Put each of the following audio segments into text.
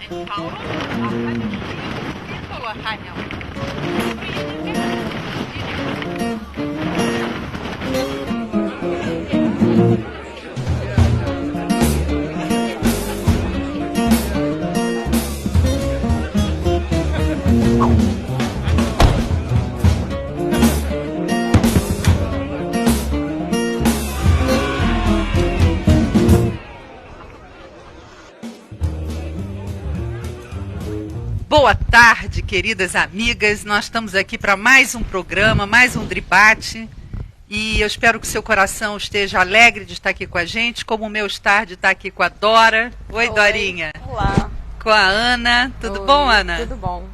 Paulo, boa tarde, queridas amigas. Nós estamos aqui para mais um programa, mais um debate. E eu espero que seu coração esteja alegre de estar aqui com a gente, como o meu está de estar aqui com a Dora. Oi, Dorinha. Olá. Com a Ana. Tudo bom, Ana? Tudo bom.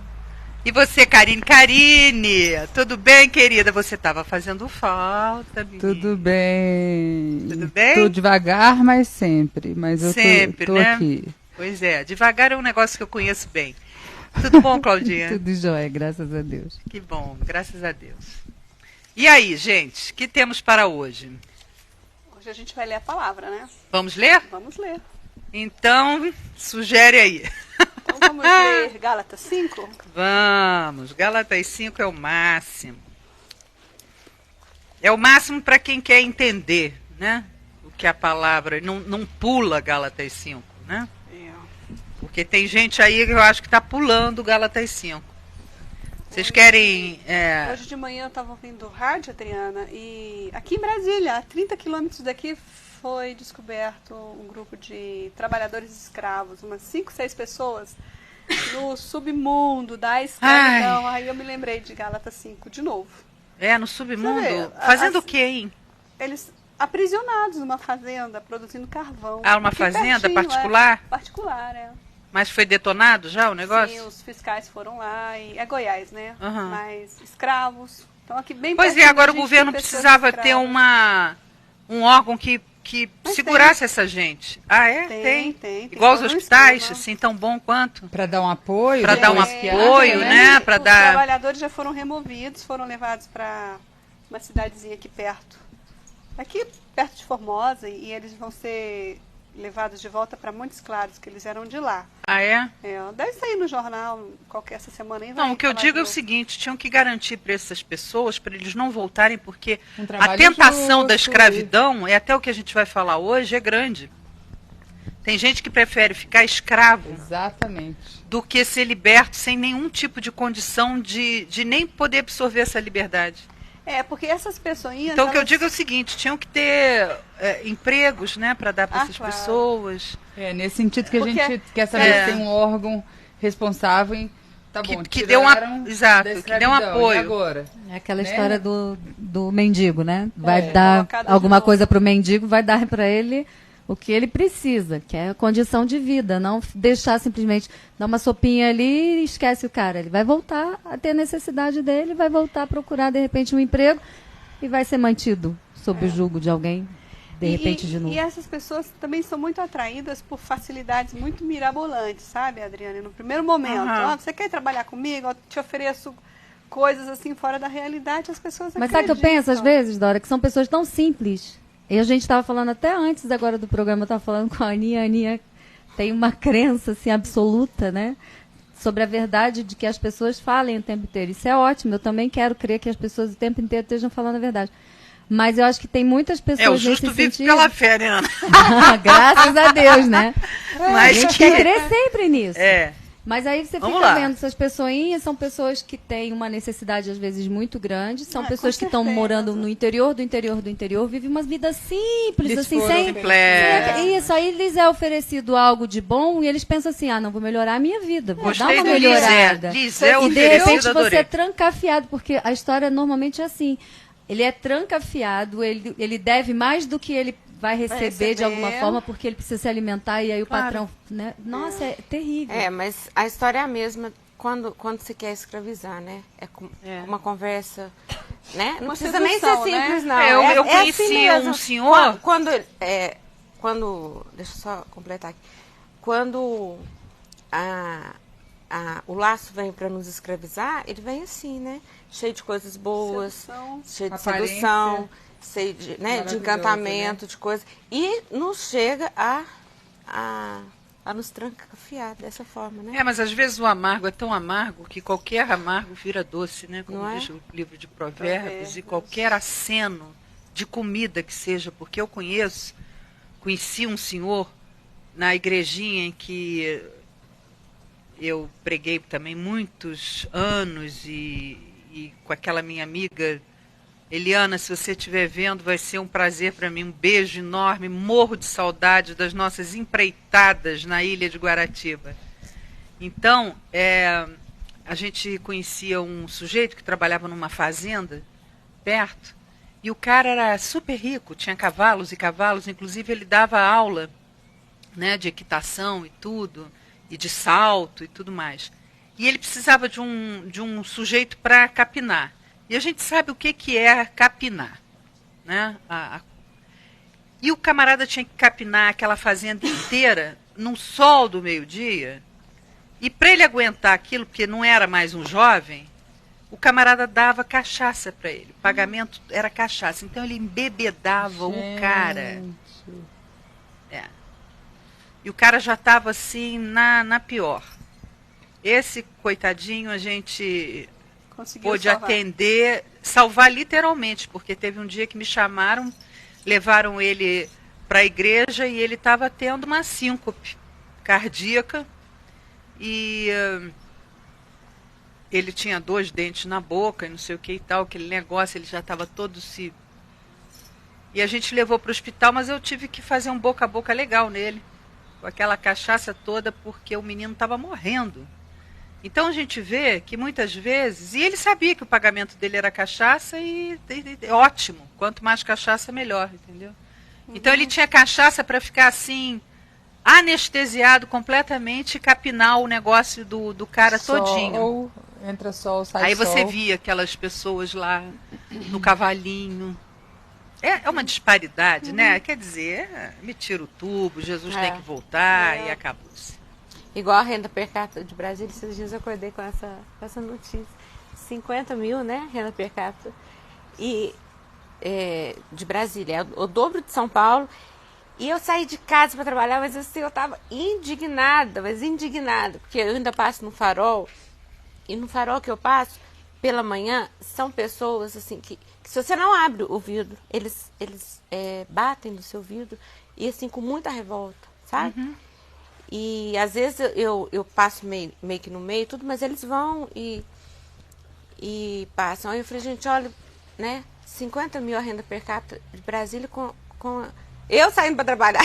E você, Karine? Karine, tudo bem, querida? Você estava fazendo falta, menina. Tudo bem. Tudo bem? Tô devagar, mas sempre. Mas eu sempre, tô né? aqui. Pois é, devagar é um negócio que eu conheço bem. Tudo bom, Claudinha? Tudo jóia, graças a Deus. Que bom, graças a Deus. E aí, gente, o que temos para hoje? Hoje a gente vai ler a palavra, né? Vamos ler? Vamos ler. Então, sugere aí. Então vamos ler Gálatas 5? Vamos, Gálatas 5 é o máximo. É o máximo para quem quer entender, né? O que a palavra não pula Gálatas 5, né? Porque tem gente aí que eu acho que está pulando Gálatas 5. Vocês querem... Hoje de manhã eu estava ouvindo rádio, Adriana, e aqui em Brasília, a 30 quilômetros daqui, foi descoberto um grupo de trabalhadores escravos, umas 5, 6 pessoas, no submundo da escravidão. Aí eu me lembrei de Gálatas 5 de novo. No submundo? Vê, Fazendo o quê, hein? Eles aprisionados numa fazenda, produzindo carvão. Ah, uma Aqui fazenda pertinho, particular? Particular, é. Mas foi detonado já o negócio? Sim, os fiscais foram lá, e é Goiás, né? Uhum. Mas escravos. Então aqui bem Pois pertinho é, agora da o gente governo tem pessoas precisava escravas. ter um órgão que Mas segurasse essa gente. Ah, é? Tem. Igual os todo um hospitais, esquema. assim, tão bom quanto? Para dar um apoio. Para dar um psiquiatra, apoio, né? Para Os dar... trabalhadores já foram removidos, foram levados para uma cidadezinha aqui perto. Aqui perto de Formosa, e eles vão ser levados de volta para Montes Claros, que eles eram de lá. Ah, é? Deve sair no jornal qualquer essa semana aí. Não, o que eu digo é o seguinte, tinham que garantir para essas pessoas, para eles não voltarem, porque Um trabalho a tentação justo, da escravidão, é até o que a gente vai falar hoje, é grande. Tem gente que prefere ficar escravo Exatamente. do que ser liberto sem nenhum tipo de condição de nem poder absorver essa liberdade. Porque essas pessoinhas... Então, o que eu digo é o seguinte, tinham que ter empregos, né, para dar para essas claro. pessoas. Nesse sentido que Porque- a gente quer saber se tem um órgão responsável em... Tá bom, Que deu exato, da que deu um escravidão, e apoio. agora? É aquela Né? história do mendigo, né? Vai É. dar Colocado de alguma novo. coisa para o mendigo, vai dar para ele o que ele precisa, que é a condição de vida. Não deixar simplesmente dar uma sopinha ali e esquece o cara. Ele vai voltar a ter necessidade dele, vai voltar a procurar, de repente, um emprego e vai ser mantido sob o jugo de alguém, de repente, de novo. E essas pessoas também são muito atraídas por facilidades muito mirabolantes, sabe, Adriana? No primeiro momento, Aham. você quer trabalhar comigo? Eu te ofereço coisas assim fora da realidade, as pessoas Mas sabe o que eu penso às vezes, Dora? Que são pessoas tão simples. E a gente estava falando até antes agora do programa, eu estava falando com a Aninha tem uma crença assim, absoluta, né? Sobre a verdade de que as pessoas falem o tempo inteiro. Isso é ótimo, eu também quero crer que as pessoas o tempo inteiro estejam falando a verdade. Mas eu acho que tem muitas pessoas O justo nesse vive sentido. pela fé, né, Ana? Graças a Deus, né? Mas a gente que- quer crer sempre nisso. Mas aí você Vamos fica lá. vendo, essas pessoinhas são pessoas que têm uma necessidade, às vezes, muito grande. São pessoas com que estão certeza. morando no interior do interior do interior, vivem uma vida simples, Eles assim, foram sem... Simplé. Isso, aí lhes é oferecido algo de bom e eles pensam assim, não, vou melhorar a minha vida, vou dar Gostei uma do melhorada. Liz é E de oferecido, repente você adorei. é trancafiado, porque a história normalmente é assim. Ele é trancafiado, ele deve mais do que ele vai receber de alguma forma, porque ele precisa se alimentar e aí o Claro. patrão, né? Nossa, é terrível. Mas a história é a mesma quando se quer escravizar, né? Uma conversa, né? Não Uma precisa nem ser sedução, simples, né? não. Eu assim conheci mesmo. um senhor... Quando deixa eu só completar aqui. Quando o laço vem para nos escravizar, ele vem assim, né? Cheio de coisas boas, Sedução. cheio de Aparência. sedução, cheio de Maravilhoso, encantamento, de coisa. E nos chega a a nos trancafiar dessa forma, né? Mas às vezes o amargo é tão amargo que qualquer amargo vira doce, né? Como diz o livro de Provérbios, e qualquer aceno de comida que seja, porque eu conheci um senhor na igrejinha em que eu preguei também muitos anos e com aquela minha amiga Eliana, se você estiver vendo, vai ser um prazer para mim, um beijo enorme, morro de saudade das nossas empreitadas na ilha de Guaratiba. Então, a gente conhecia um sujeito que trabalhava numa fazenda perto, e o cara era super rico, tinha cavalos e cavalos, inclusive ele dava aula, né, de equitação e tudo, e de salto e tudo mais. E ele precisava de um sujeito para capinar. E a gente sabe o que é capinar, né? E o camarada tinha que capinar aquela fazenda inteira no sol do meio-dia. E para ele aguentar aquilo, porque não era mais um jovem, o camarada dava cachaça para ele. O pagamento era cachaça. Então ele embebedava o cara. E o cara já estava assim na pior. Esse coitadinho a gente pôde salvar literalmente, porque teve um dia que me chamaram, levaram ele para a igreja e ele estava tendo uma síncope cardíaca e ele tinha 2 dentes na boca e não sei o que e tal, aquele negócio, ele já estava todo se... E a gente levou para o hospital, mas eu tive que fazer um boca a boca legal nele, com aquela cachaça toda, porque o menino estava morrendo. Então a gente vê que muitas vezes, e ele sabia que o pagamento dele era cachaça e ótimo, quanto mais cachaça melhor, entendeu? Então ele tinha cachaça para ficar assim, anestesiado completamente e capinar o negócio do cara todinho. Entra sol, sai sol. Aí você via aquelas pessoas lá no cavalinho. É uma disparidade, né? Quer dizer, me tira o tubo, Jesus tem que voltar e acabou-se. Igual a renda per capita de Brasília, esses dias eu acordei com essa notícia. 50 mil, né? Renda per capita. E de Brasília, é o dobro de São Paulo. E eu saí de casa para trabalhar, mas assim, eu estava indignada, porque eu ainda passo no Farol. E no Farol que eu passo, pela manhã, são pessoas assim que se você não abre o vidro, eles batem no seu vidro e assim, com muita revolta, sabe? Uhum. E às vezes eu passo meio que no meio, tudo, mas eles vão e passam. Aí eu falei, gente, olha, né? 50 mil a renda per capita de Brasília com eu saindo para trabalhar,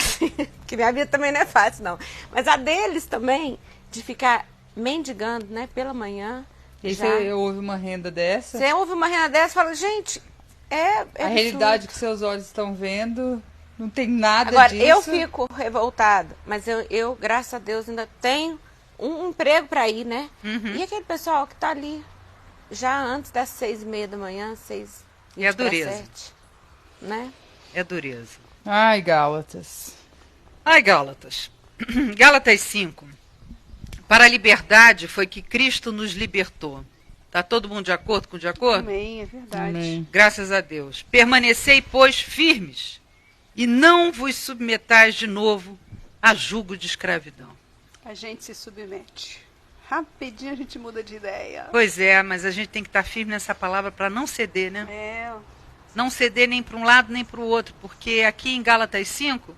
que minha vida também não é fácil, não. Mas a deles também, de ficar mendigando, né, pela manhã. E você ouve uma renda dessa? Você ouve uma renda dessa e fala, gente, a realidade que seus olhos estão vendo, não tem nada Agora, disso. eu fico revoltada, mas eu, graças a Deus, ainda tenho um emprego para ir, né? Uhum. E aquele pessoal que tá ali, já antes das 6:30 da manhã, 6:20 e a dureza, 7, né? É dureza. Ai, Gálatas. Gálatas 5. Para a liberdade foi que Cristo nos libertou. Está todo mundo de acordo com de acordo? Amém, é verdade. Amém. Graças a Deus. Permanecei, pois, firmes, e não vos submetais de novo a jugo de escravidão. A gente se submete. Rapidinho a gente muda de ideia. Pois é, mas a gente tem que estar firme nessa palavra para não ceder, né? Não ceder nem para um lado nem para o outro, porque aqui em Gálatas 5,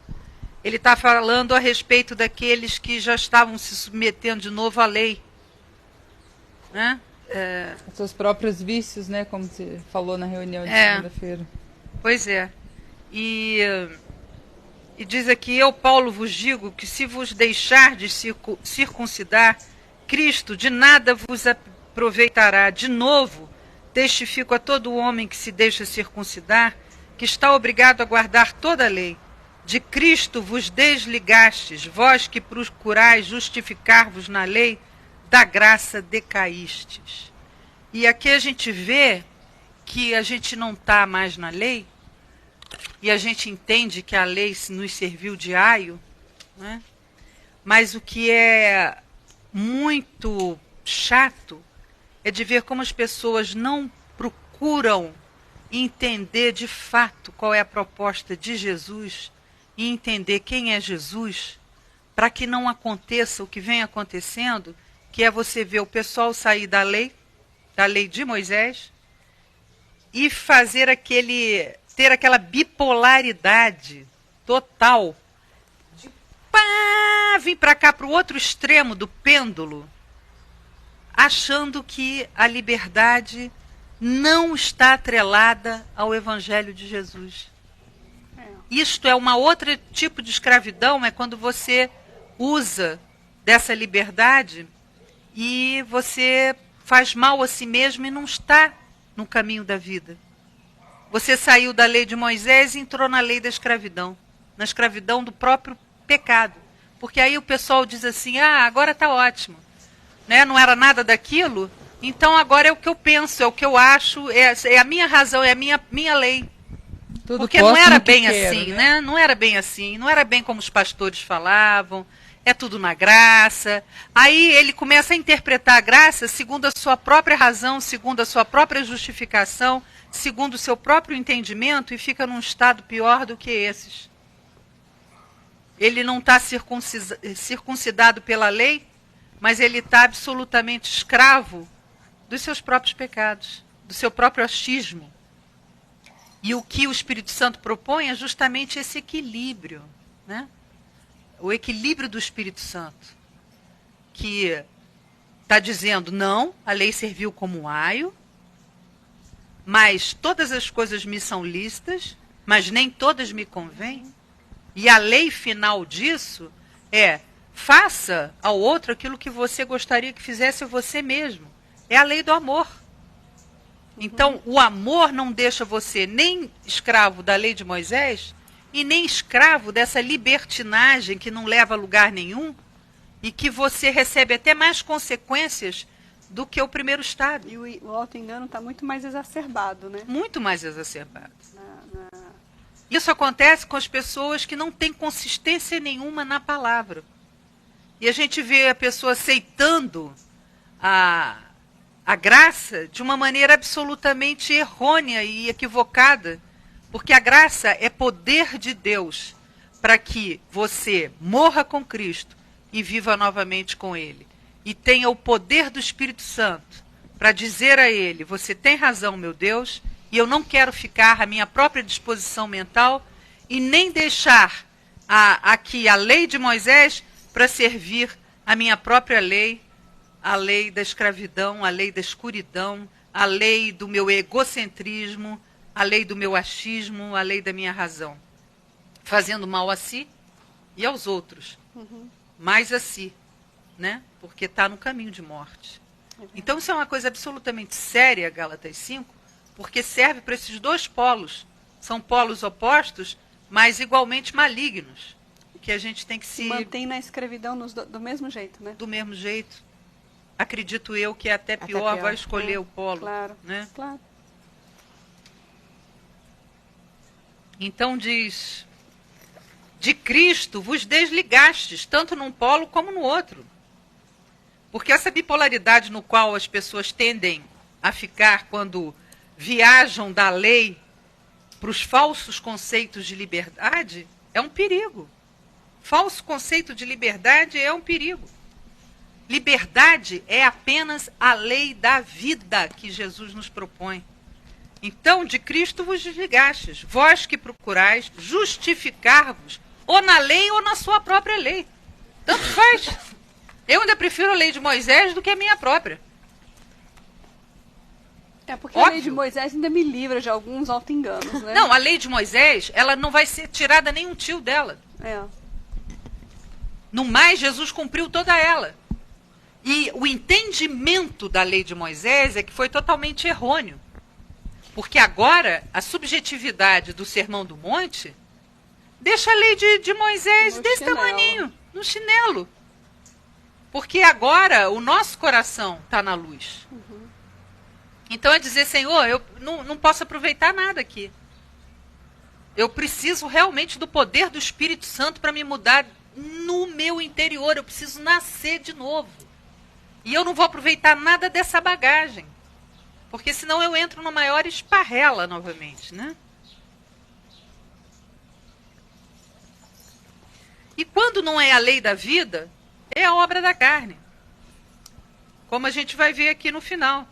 ele está falando a respeito daqueles que já estavam se submetendo de novo à lei, né? Os seus próprios vícios, né? Como você falou na reunião de segunda-feira. Pois é. E diz aqui, eu, Paulo, vos digo que se vos deixardes circuncidar, Cristo de nada vos aproveitará. De novo, testifico a todo homem que se deixa circuncidar, que está obrigado a guardar toda a lei. De Cristo vos desligastes, vós que procurais justificar-vos na lei, da graça decaístes. E aqui a gente vê que a gente não está mais na lei, e a gente entende que a lei nos serviu de aio, né? Mas o que é muito chato é de ver como as pessoas não procuram entender de fato qual é a proposta de Jesus e entender quem é Jesus para que não aconteça o que vem acontecendo, que é você ver o pessoal sair da lei de Moisés, e ter aquela bipolaridade total, de vir para cá, para o outro extremo do pêndulo, achando que a liberdade não está atrelada ao Evangelho de Jesus. Isto é uma outra tipo de escravidão, é quando você usa dessa liberdade e você faz mal a si mesmo e não está no caminho da vida. Você saiu da lei de Moisés e entrou na lei da escravidão, na escravidão do próprio pecado. Porque aí o pessoal diz assim, agora está ótimo, né? Não era nada daquilo, então agora é o que eu penso, é o que eu acho, é a minha razão, é a minha lei. Tudo porque não era bem quero, assim, né? Não era bem assim, não era bem como os pastores falavam, é tudo na graça. Aí ele começa a interpretar a graça segundo a sua própria razão, segundo a sua própria justificação, segundo o seu próprio entendimento, e fica num estado pior do que esses. Ele não está circuncidado pela lei, mas ele está absolutamente escravo dos seus próprios pecados, do seu próprio achismo. E o que o Espírito Santo propõe é justamente esse equilíbrio, né? O equilíbrio do Espírito Santo, que está dizendo, não, a lei serviu como aio, mas todas as coisas me são lícitas, mas nem todas me convêm. E a lei final disso é, faça ao outro aquilo que você gostaria que fizesse a você mesmo. É a lei do amor. Então, o amor não deixa você nem escravo da lei de Moisés e nem escravo dessa libertinagem que não leva a lugar nenhum e que você recebe até mais consequências do que o primeiro estado. E o auto-engano está muito mais exacerbado, né? Muito mais exacerbado. Isso acontece com as pessoas que não têm consistência nenhuma na palavra. E a gente vê a pessoa aceitando a graça de uma maneira absolutamente errônea e equivocada, porque a graça é poder de Deus para que você morra com Cristo e viva novamente com Ele. E tenha o poder do Espírito Santo para dizer a Ele, você tem razão, meu Deus, e eu não quero ficar à minha própria disposição mental e nem deixar aqui a lei de Moisés para servir a minha própria lei, a lei da escravidão, a lei da escuridão, a lei do meu egocentrismo, a lei do meu achismo, a lei da minha razão. Fazendo mal a si e aos outros. Mais a si, né? Porque está no caminho de morte. Então isso é uma coisa absolutamente séria, Gálatas 5, porque serve para esses dois polos. São polos opostos, mas igualmente malignos. Que a gente tem que se mantém na escravidão do mesmo jeito, né? Do mesmo jeito. Acredito eu que é até pior, vai escolher o polo. Claro, né? Claro. Então diz, de Cristo vos desligastes, tanto num polo como no outro. Porque essa bipolaridade no qual as pessoas tendem a ficar quando viajam da lei para os falsos conceitos de liberdade é um perigo. Falso conceito de liberdade é um perigo. Liberdade é apenas a lei da vida que Jesus nos propõe. Então, de Cristo vos desligastes, vós que procurais justificar-vos ou na lei ou na sua própria lei. Tanto faz. Eu ainda prefiro a lei de Moisés do que a minha própria. É porque Óbvio. a lei de Moisés ainda me livra de alguns auto-enganos, né? Não, a lei de Moisés, ela não vai ser tirada nem um tio dela. É. No mais, Jesus cumpriu toda ela. E o entendimento da lei de Moisés é que foi totalmente errôneo. Porque agora, a subjetividade do Sermão do Monte deixa a lei de Moisés No desse chinelo. tamaninho, no chinelo. Porque agora o nosso coração está na luz. Então é dizer, Senhor, eu não posso aproveitar nada aqui. Eu preciso realmente do poder do Espírito Santo para me mudar no meu interior. Eu preciso nascer de novo. E eu não vou aproveitar nada dessa bagagem. Porque senão eu entro numa maior esparrela novamente, né? E quando não é a lei da vida, é a obra da carne. Como a gente vai ver aqui no final.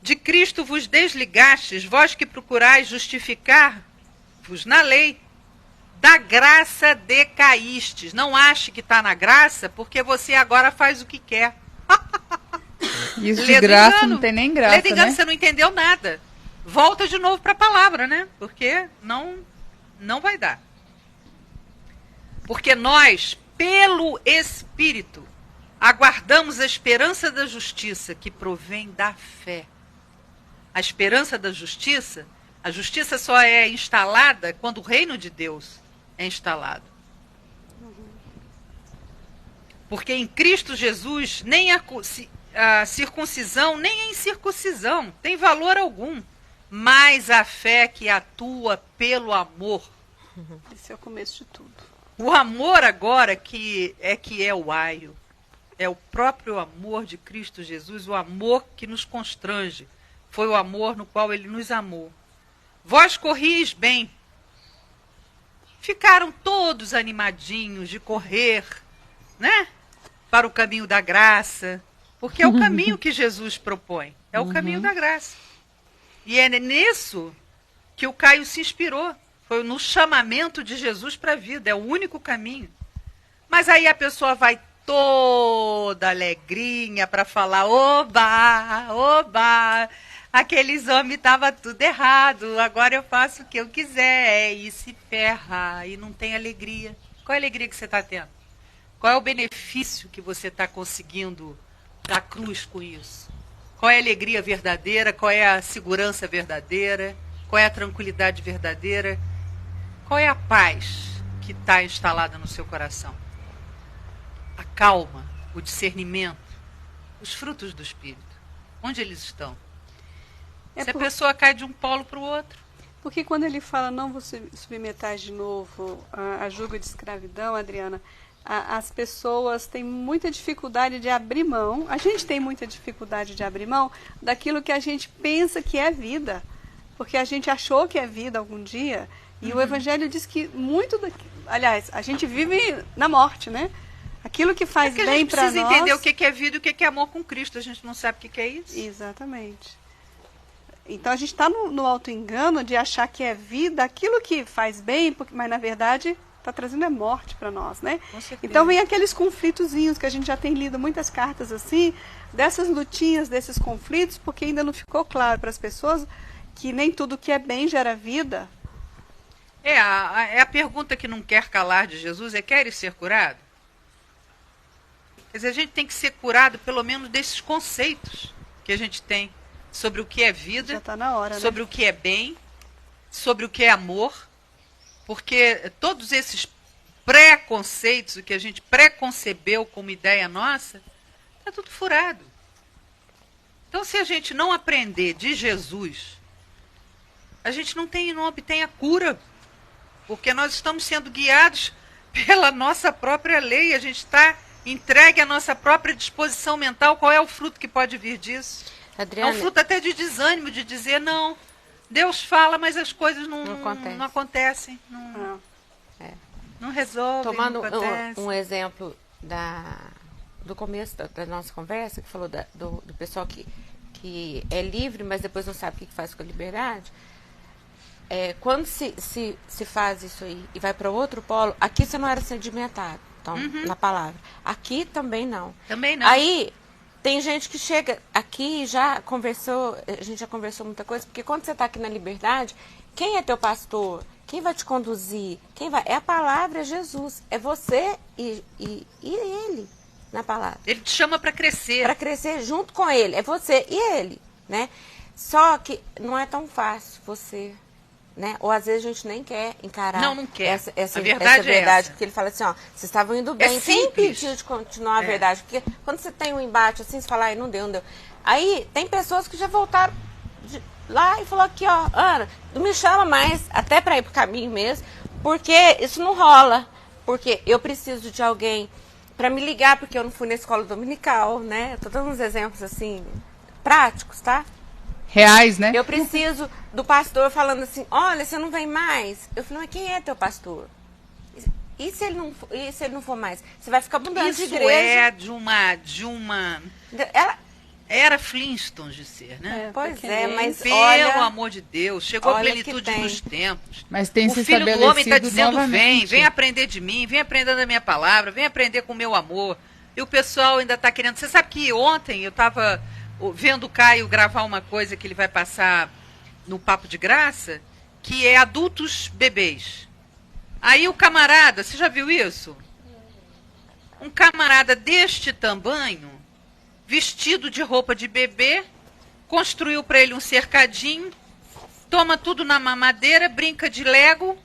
De Cristo vos desligastes, vós que procurais justificar-vos na lei. Da graça decaístes. Não ache que está na graça, porque você agora faz o que quer. Isso de graça não tem nem graça, Lê de engano, né? você não entendeu nada. Volta de novo para a palavra, né? Porque não vai dar. Porque nós, pelo Espírito, aguardamos a esperança da justiça que provém da fé. A esperança da justiça, a justiça só é instalada quando o reino de Deus é instalado. Porque em Cristo Jesus, nem a circuncisão, nem a incircuncisão tem valor algum, mas a fé que atua pelo amor. Esse é o começo de tudo. O amor agora que é o aio. É o próprio amor de Cristo Jesus, o amor que nos constrange. Foi o amor no qual ele nos amou. Vós corrieis bem. Ficaram todos animadinhos de correr, né? Para o caminho da graça. Porque é o caminho que Jesus propõe. É o caminho da graça. E é nisso que o Caio se inspirou. Foi no chamamento de Jesus para a vida. É o único caminho. Mas aí a pessoa vai toda alegrinha para falar: oba, oba, aqueles homens estavam tudo errado, agora eu faço o que eu quiser, e se ferra, e não tem alegria. Qual é a alegria que você está tendo? Qual é o benefício que você está conseguindo da cruz com isso? Qual é a alegria verdadeira? Qual é a segurança verdadeira? Qual é a tranquilidade verdadeira? Qual é a paz que está instalada no seu coração? A calma, o discernimento, os frutos do Espírito. Onde eles estão? Se a pessoa cai de um polo para o outro. Porque quando ele fala não vos submetais de novo a julgo de escravidão, Adriana, as pessoas têm muita dificuldade de abrir mão, a gente tem muita dificuldade de abrir mão daquilo que a gente pensa que é vida. Porque a gente achou que é vida algum dia, e o Evangelho diz que aliás, a gente vive na morte, né? Aquilo que faz bem para nós... A gente precisa entender o que é vida e o que é amor com Cristo. A gente não sabe o que é isso. Exatamente. Então a gente está no auto-engano de achar que é vida aquilo que faz bem, mas na verdade está trazendo a morte para nós, né? Com certeza. Então vem aqueles conflitozinhos que a gente já tem lido muitas cartas assim, dessas lutinhas, desses conflitos, porque ainda não ficou claro para as pessoas que nem tudo que é bem gera vida. É a pergunta que não quer calar de Jesus é: queres ser curado? Quer dizer, a gente tem que ser curado pelo menos desses conceitos que a gente tem sobre o que é vida, já tá na hora, sobre né? o que é bem, sobre o que é amor, porque todos esses preconceitos, o que a gente preconcebeu como ideia nossa, está tudo furado. Então, se a gente não aprender de Jesus, a gente não obtém a cura, porque nós estamos sendo guiados pela nossa própria lei, a gente está entregue à nossa própria disposição mental. Qual é o fruto que pode vir disso? Adriana, É um fruto até de desânimo, de dizer: não, Deus fala, mas as coisas não acontecem, não resolvem. tomando não acontecem. um exemplo do começo da nossa conversa, que falou do pessoal que é livre, mas depois não sabe o que faz com a liberdade. Quando se faz isso aí e vai para outro polo, aqui você não era sedimentado, então, na palavra. Aqui também não. Também não. Aí tem gente que chega aqui e já conversou, a gente já conversou muita coisa, porque quando você está aqui na liberdade, quem é teu pastor? Quem vai te conduzir? É a palavra, é Jesus. É você e ele na palavra. Ele te chama para crescer. Para crescer junto com ele. É você e ele, né? Só que não é tão fácil você, né? Ou às vezes a gente nem quer encarar não quer. essa verdade verdade. é essa. Porque ele fala assim, ó, vocês estavam indo bem. Quem simples. impediu de continuar a verdade? Porque quando você tem um embate assim, você fala: ai, não deu. Aí tem pessoas que já voltaram lá e falou aqui, ó: Ana, não me chama mais, até para ir pro caminho mesmo, porque isso não rola. Porque eu preciso de alguém para me ligar, porque eu não fui na escola dominical, né? Tô dando uns exemplos assim, práticos, tá? Reais, né? Eu preciso do pastor falando assim: olha, você não vem mais. Eu falei: mas quem é teu pastor? E se ele não for mais? Você vai ficar mudando de Isso igreja. é de uma... Ela, Era Flintstones de ser, né? pois é, mas Pelo olha... amor de Deus, chegou a olha que plenitude tem. dos tempos. Mas tem O se Filho do Homem está estabelecido dizendo, novamente. vem aprender de mim, vem aprender da minha palavra, vem aprender com o meu amor. E o pessoal ainda está querendo... Você sabe que ontem eu estava vendo o Caio gravar uma coisa que ele vai passar no Papo de Graça, que é adultos bebês. Aí o camarada, você já viu isso? Um camarada deste tamanho, vestido de roupa de bebê, construiu para ele um cercadinho, toma tudo na mamadeira, brinca de Lego,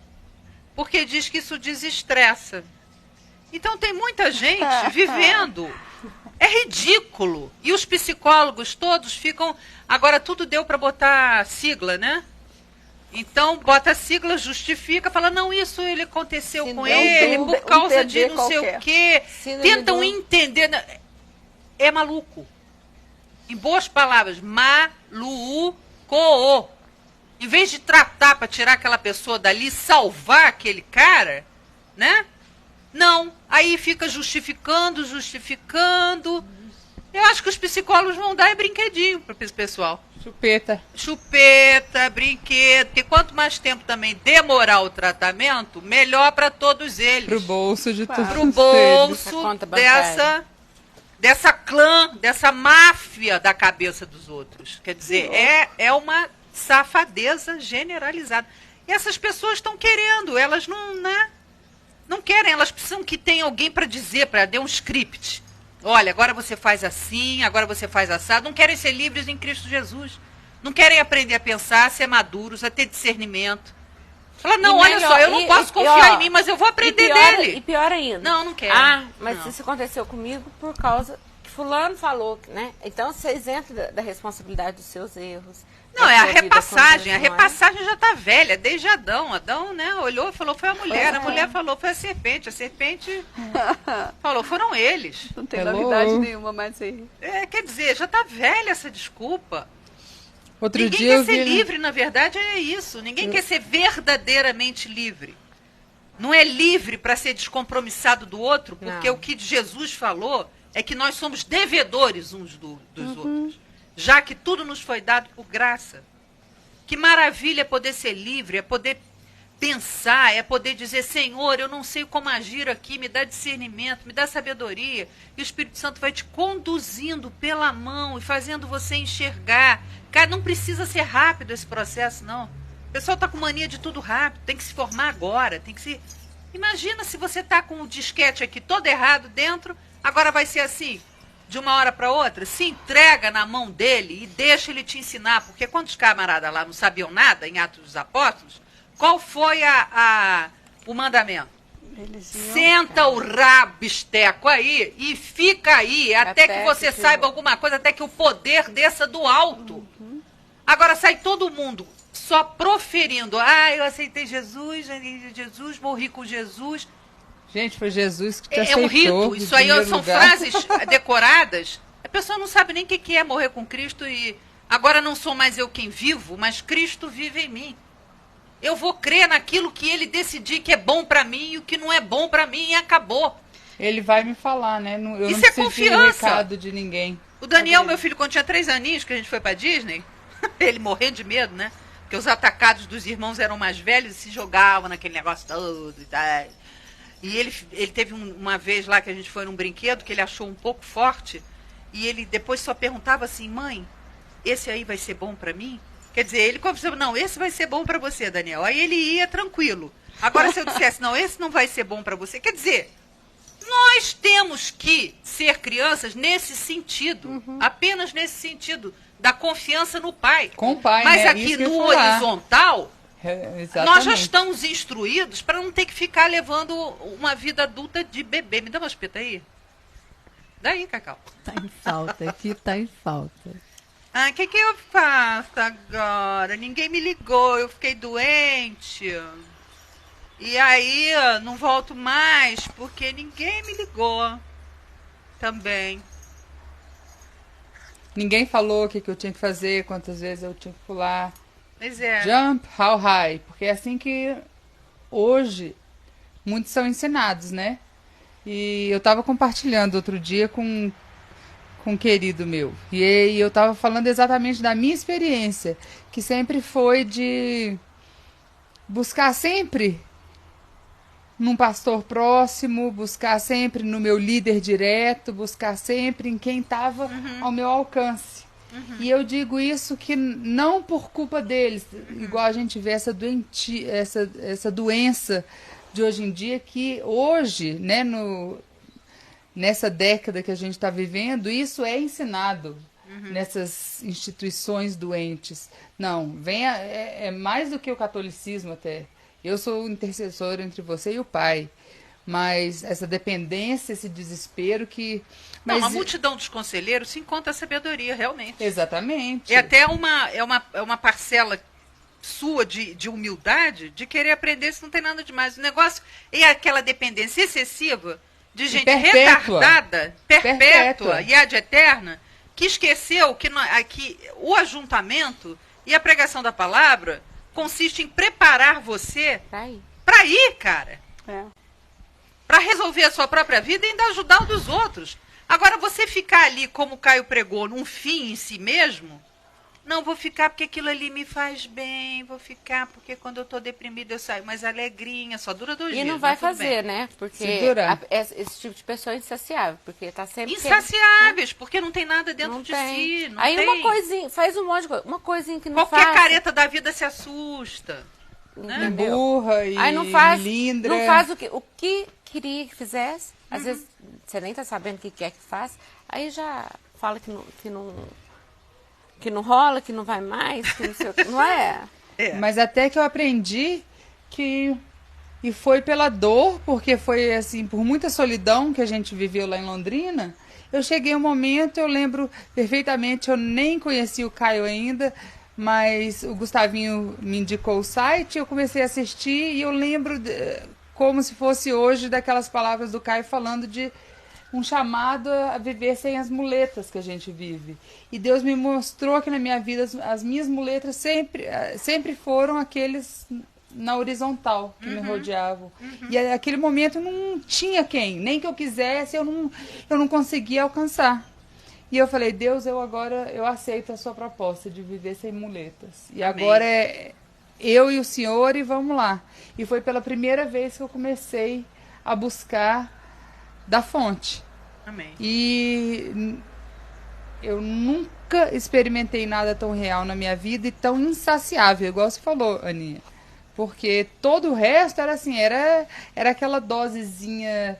porque diz que isso desestressa. Então tem muita gente vivendo. É ridículo. E os psicólogos todos ficam... Agora tudo deu para botar sigla, né? Então bota a sigla, justifica, fala, não, isso ele aconteceu com ele por causa de não sei o quê. Tentam entender. É maluco. Em boas palavras, maluco. Em vez de tratar para tirar aquela pessoa dali, salvar aquele cara, né? Não. Aí fica justificando. Eu acho que os psicólogos vão dar brinquedinho para esse pessoal. Chupeta, brinquedo, porque quanto mais tempo também demorar o tratamento, melhor para todos eles. Pro bolso de todos Pro bolso bancária. dessa clã, dessa máfia da cabeça dos outros. Quer dizer, é uma safadeza generalizada. E essas pessoas estão querendo, elas não querem, elas precisam que tenha alguém para dizer, para dar um script. Olha, agora você faz assim, agora você faz assado. Não querem ser livres em Cristo Jesus. Não querem aprender a pensar, a ser maduros, a ter discernimento. Fala, não, olha só, eu não posso confiar em mim, mas eu vou aprender dele. E pior ainda. Não quero. Mas não. Isso aconteceu comigo por causa que fulano falou, né? Então você isenta da responsabilidade dos seus erros. Não, é a repassagem. A não é? repassagem já está velha, desde Adão. Adão, né, olhou e falou, foi a mulher. A mulher falou, foi a serpente. A serpente falou, foram eles. Não tem novidade nenhuma mais aí. Quer dizer, já está velha essa desculpa. Ninguém quer ser livre, na verdade, é isso. Ninguém quer ser verdadeiramente livre. Não é livre para ser descompromissado do outro, porque o que Jesus falou é que nós somos devedores uns dos outros. Já que tudo nos foi dado por graça. Que maravilha é poder ser livre, é poder pensar, é poder dizer, Senhor, eu não sei como agir aqui, me dá discernimento, me dá sabedoria. E o Espírito Santo vai te conduzindo pela mão e fazendo você enxergar. Cara, não precisa ser rápido esse processo, não. O pessoal está com mania de tudo rápido, tem que se formar agora, tem que se... Imagina se você está com o disquete aqui todo errado dentro, agora vai ser assim... De uma hora para outra, se entrega na mão dele e deixa ele te ensinar. Porque quantos camaradas lá não sabiam nada em Atos dos Apóstolos, qual foi o mandamento? Senta o rabisteco aí e fica aí até que você saiba alguma coisa, até que o poder desça do alto. Agora sai todo mundo só proferindo. Eu aceitei Jesus, morri com Jesus. Gente, foi Jesus que te aceitou. É um rito. Isso aí são frases decoradas. A pessoa não sabe nem o que é morrer com Cristo e agora não sou mais eu quem vivo, mas Cristo vive em mim. Eu vou crer naquilo que ele decidir que é bom para mim e o que não é bom para mim e acabou. Ele vai me falar, né? Eu Isso não é preciso confiança. de recado de ninguém. O Daniel, meu filho, quando tinha 3 aninhos, que a gente foi para Disney, ele morrendo de medo, né? Porque os atacados dos irmãos eram mais velhos e se jogavam naquele negócio todo e tal. E ele teve uma vez lá que a gente foi num brinquedo que ele achou um pouco forte e ele depois só perguntava assim, mãe, esse aí vai ser bom para mim? Quer dizer, ele conversava, não, esse vai ser bom para você, Daniel. Aí ele ia tranquilo. Agora se eu dissesse, não, esse não vai ser bom para você, quer dizer, nós temos que ser crianças nesse sentido, apenas nesse sentido, da confiança no pai. Com o pai, mas né? aqui no horizontal... Exatamente. Nós já estamos instruídos para não ter que ficar levando uma vida adulta de bebê. Me dá uma espeta aí. Daí, Cacau. Tá em falta, aqui tá em falta. O que eu faço agora? Ninguém me ligou, eu fiquei doente. E aí, não volto mais, porque ninguém me ligou. Também. Ninguém falou o que eu tinha que fazer, quantas vezes eu tinha que pular. Pois é. Jump, how high? Porque é assim que hoje muitos são ensinados, né? E eu estava compartilhando outro dia com um querido meu. E eu estava falando exatamente da minha experiência, que sempre foi de buscar sempre num pastor próximo, buscar sempre no meu líder direto, buscar sempre em quem estava ao meu alcance. E eu digo isso que não por culpa deles, igual a gente vê essa doença de hoje em dia, que hoje, né, nessa década que a gente está vivendo, isso é ensinado nessas instituições doentes. Não, é mais do que o catolicismo até. Eu sou o intercessor entre você e o Pai. Mas essa dependência, esse desespero que... Não, a multidão dos conselheiros se encontra a sabedoria, realmente. Exatamente. É até uma parcela sua de humildade, de querer aprender se não tem nada demais. O negócio é aquela dependência excessiva de gente retardada, perpétua e ad eterna, que esqueceu que o ajuntamento e a pregação da palavra consiste em preparar você para ir, cara. Para resolver a sua própria vida e ainda ajudar o dos outros. Agora, você ficar ali, como o Caio pregou, num fim em si mesmo, não, vou ficar porque aquilo ali me faz bem, vou ficar porque quando eu estou deprimida eu saio mais alegrinha, só dura 2 dias. E não vai fazer, né? Porque esse tipo de pessoa é insaciável, porque tá sempre... Insaciáveis, porque não tem nada dentro de si. Não aí tem. Uma coisinha, faz um monte de coisa, uma coisinha que não faz... Qualquer careta da vida se assusta. Né? Burra e aí não faz, lindra. Não faz o que queria que fizesse. Às vezes você nem tá sabendo o que quer que faça. Aí já fala que não rola, que não vai mais, que não sei o que. Não é? Mas até que eu aprendi que... E foi pela dor, porque foi assim, por muita solidão que a gente viveu lá em Londrina. Eu cheguei um momento, eu lembro perfeitamente, eu nem conhecia o Caio ainda, mas o Gustavinho me indicou o site, eu comecei a assistir e eu lembro, como se fosse hoje, daquelas palavras do Caio falando de um chamado a viver sem as muletas que a gente vive. E Deus me mostrou que na minha vida as minhas muletas sempre foram aqueles na horizontal que me rodeavam. E naquele momento não tinha quem, nem que eu quisesse, eu não conseguia alcançar. E eu falei, Deus, eu aceito a sua proposta de viver sem muletas. E amém. Agora é eu e o Senhor e vamos lá. E foi pela primeira vez que eu comecei a buscar da fonte. Amém. E eu nunca experimentei nada tão real na minha vida e tão insaciável, igual você falou, Aninha. Porque todo o resto era assim, era aquela dosezinha...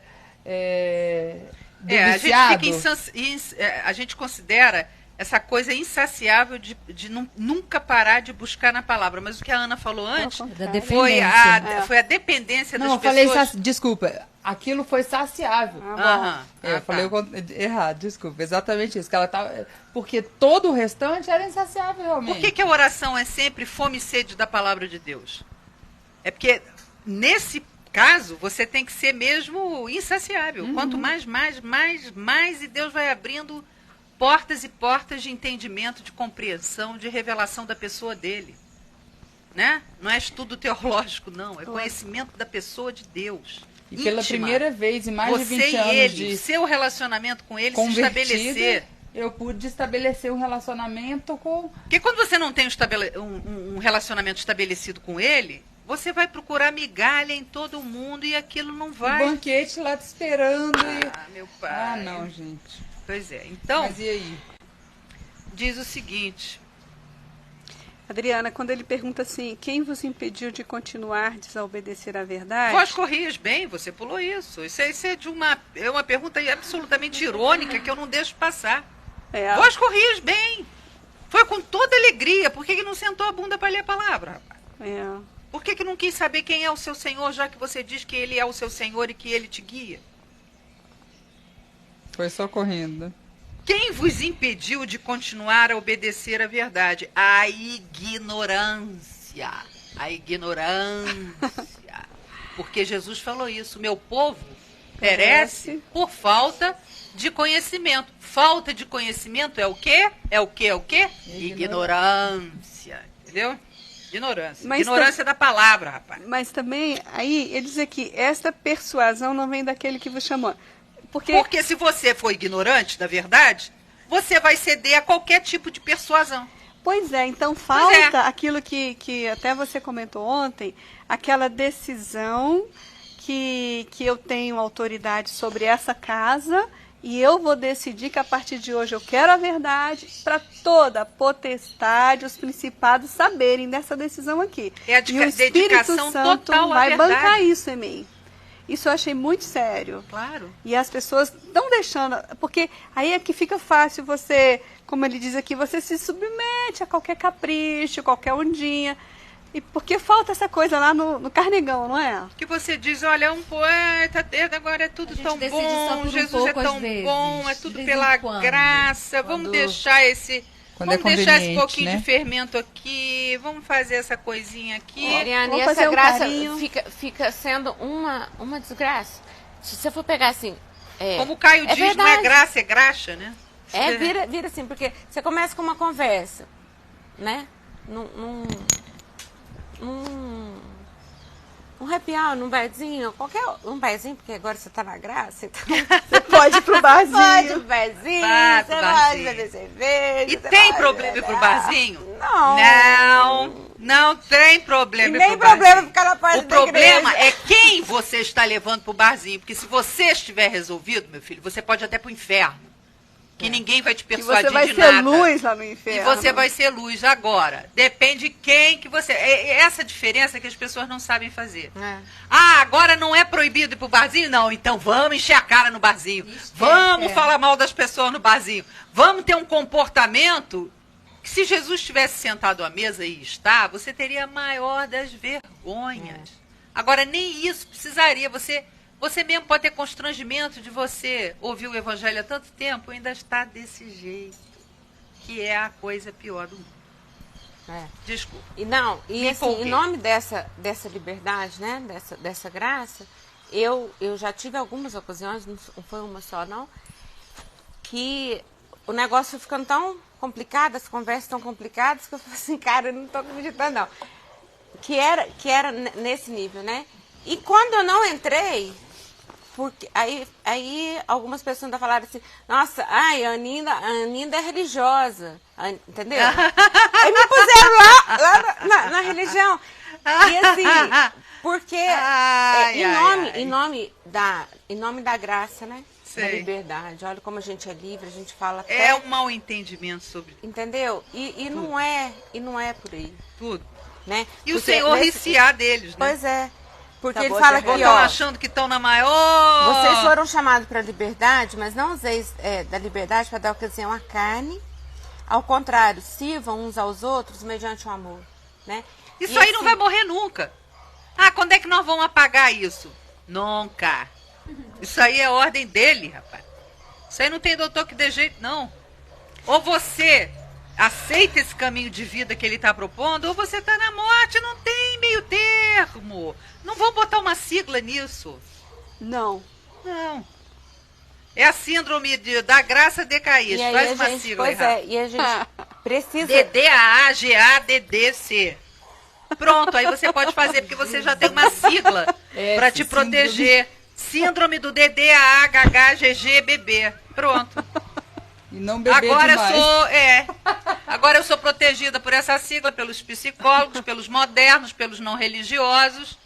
a gente considera essa coisa insaciável de nunca parar de buscar na palavra. Mas o que a Ana falou antes foi a dependência das pessoas. Não, falei, desculpa, aquilo foi saciável. Eu falei errado, desculpa, exatamente isso. Que ela tava, porque todo o restante era insaciável realmente. Por que a oração é sempre fome e sede da palavra de Deus? É porque nesse caso, você tem que ser mesmo insaciável. Quanto mais, e Deus vai abrindo portas e portas de entendimento, de compreensão, de revelação da pessoa dele. Né? Não é estudo teológico, não. É conhecimento da pessoa de Deus. E pela primeira vez em mais de 20 anos ele, seu relacionamento com ele se estabelecer. Eu pude estabelecer um relacionamento com... Porque quando você não tem um relacionamento estabelecido com ele... Você vai procurar migalha em todo mundo e aquilo não vai. O banquete lá te esperando. Meu pai. Ah, não, gente. Pois é. Então, mas e aí? Diz o seguinte. Adriana, quando ele pergunta assim, quem vos impediu de continuar a desobedecer à verdade? Vós corrias bem, você pulou isso. Isso é uma pergunta absolutamente irônica que eu não deixo passar. Vós corrias bem. Foi com toda alegria. Por que não sentou a bunda para ler a palavra, rapaz? Por que não quis saber quem é o seu Senhor, já que você diz que Ele é o seu Senhor e que Ele te guia? Foi só correndo. Quem vos impediu de continuar a obedecer à verdade? A ignorância. A ignorância. Porque Jesus falou isso. Meu povo perece por falta de conhecimento. Falta de conhecimento é o quê? É o quê? Ignorância. Entendeu? Ignorância. Mas Ignorância da palavra, rapaz. Mas também, aí, ele diz aqui, esta persuasão não vem daquele que vos chamou. Porque se você for ignorante da verdade, você vai ceder a qualquer tipo de persuasão. Pois é, então falta aquilo que até você comentou ontem, aquela decisão que eu tenho autoridade sobre essa casa e eu vou decidir que a partir de hoje eu quero a verdade para toda a potestade, os principados saberem dessa decisão aqui. É a e o Espírito dedicação Santo total à vai verdade. bancar isso em mim. Isso eu achei muito sério. Claro. E as pessoas estão deixando, porque aí é que fica fácil você, como ele diz aqui, você se submete a qualquer capricho, qualquer ondinha. E porque falta essa coisa lá no Carnegão, não é? Que você diz, olha, um poeta, agora é tudo A gente tão decide só por bom, um Jesus pouco é às tão vezes, bom, é de tudo vez pela em quando. graça, vamos Quando- deixar esse... Quando é Vamos deixar esse conveniente, pouquinho né? de fermento aqui, vamos fazer essa coisinha aqui. Ariane, e Vamos essa fazer um graça carinho. fica sendo uma desgraça. Se você for pegar assim... Como o Caio diz, não é verdade. graça, é graxa, né? Vira assim, porque você começa com uma conversa, né? Um happy hour, num barzinho, um barzinho, porque agora você tá na graça, então Você pode ir pro pode barzinho. pro barzinho, Vai você pro pode barzinho. beber cerveja. E você tem pode problema ir pro barzinho? Não. Não tem problema E ir nem pro problema barzinho. ficar na porta O da problema igreja. é quem você está levando pro barzinho. Porque se você estiver resolvido, meu filho, você pode até pro inferno. Que ninguém vai te E persuadir você vai de ser nada. luz lá no E inferno. você vai ser luz agora. Depende de quem que você... É essa diferença que as pessoas não sabem fazer. É. Ah, agora não é proibido ir pro barzinho? Não, então vamos encher a cara no barzinho. Vamos falar mal das pessoas no barzinho. Vamos ter um comportamento que se Jesus tivesse sentado à mesa e está, você teria a maior das vergonhas. Agora, nem isso precisaria. Você mesmo pode ter constrangimento de você ouvir o evangelho há tanto tempo e ainda está desse jeito. Que é a coisa pior do mundo. É. Desculpa. E não, Me e assim, empolguei. em nome dessa liberdade, né, dessa graça, eu já tive algumas ocasiões, não foi uma só não, que o negócio foi ficando tão complicado, as conversas tão complicadas, que eu falei assim, cara, eu não estou acreditando não. Que era nesse nível, né? E quando eu não entrei, porque aí algumas pessoas ainda falaram assim, nossa, a Aninda é religiosa, entendeu? Aí me puseram lá na religião. E assim, porque em nome da graça, né? Da Sei. liberdade. Olha como a gente é livre, a gente fala até, É um mau entendimento sobre entendeu? E não é por aí, tudo. né? E o Porque Senhor nesse- riciar deles, né? Pois é. Porque Tá ele bom, fala Zé aqui, Estão ó. achando que estão na maior... Vocês foram chamados para a liberdade, mas não useis da liberdade para dar ocasião à carne. Ao contrário, sirvam uns aos outros mediante o amor. Né? Isso E aí não assim, vai morrer nunca. Ah, quando é que nós vamos apagar isso? Nunca. Isso aí é ordem dele, rapaz. Isso aí não tem doutor que dê jeito, não. Ou você aceita esse caminho de vida que ele está propondo, ou você está na morte, não tem meio termo. Não vão botar uma sigla nisso. Não. Não. É a síndrome da graça decair. e aí Faz a uma gente, sigla pois errada. e a gente precisa. DDAA-GADDC. Pronto, aí você pode fazer, porque você já tem uma sigla para te proteger. Síndrome do DDAA-GGBB. Pronto. E não beber Agora demais. Agora eu sou protegida por essa sigla, pelos psicólogos, pelos modernos, pelos não religiosos.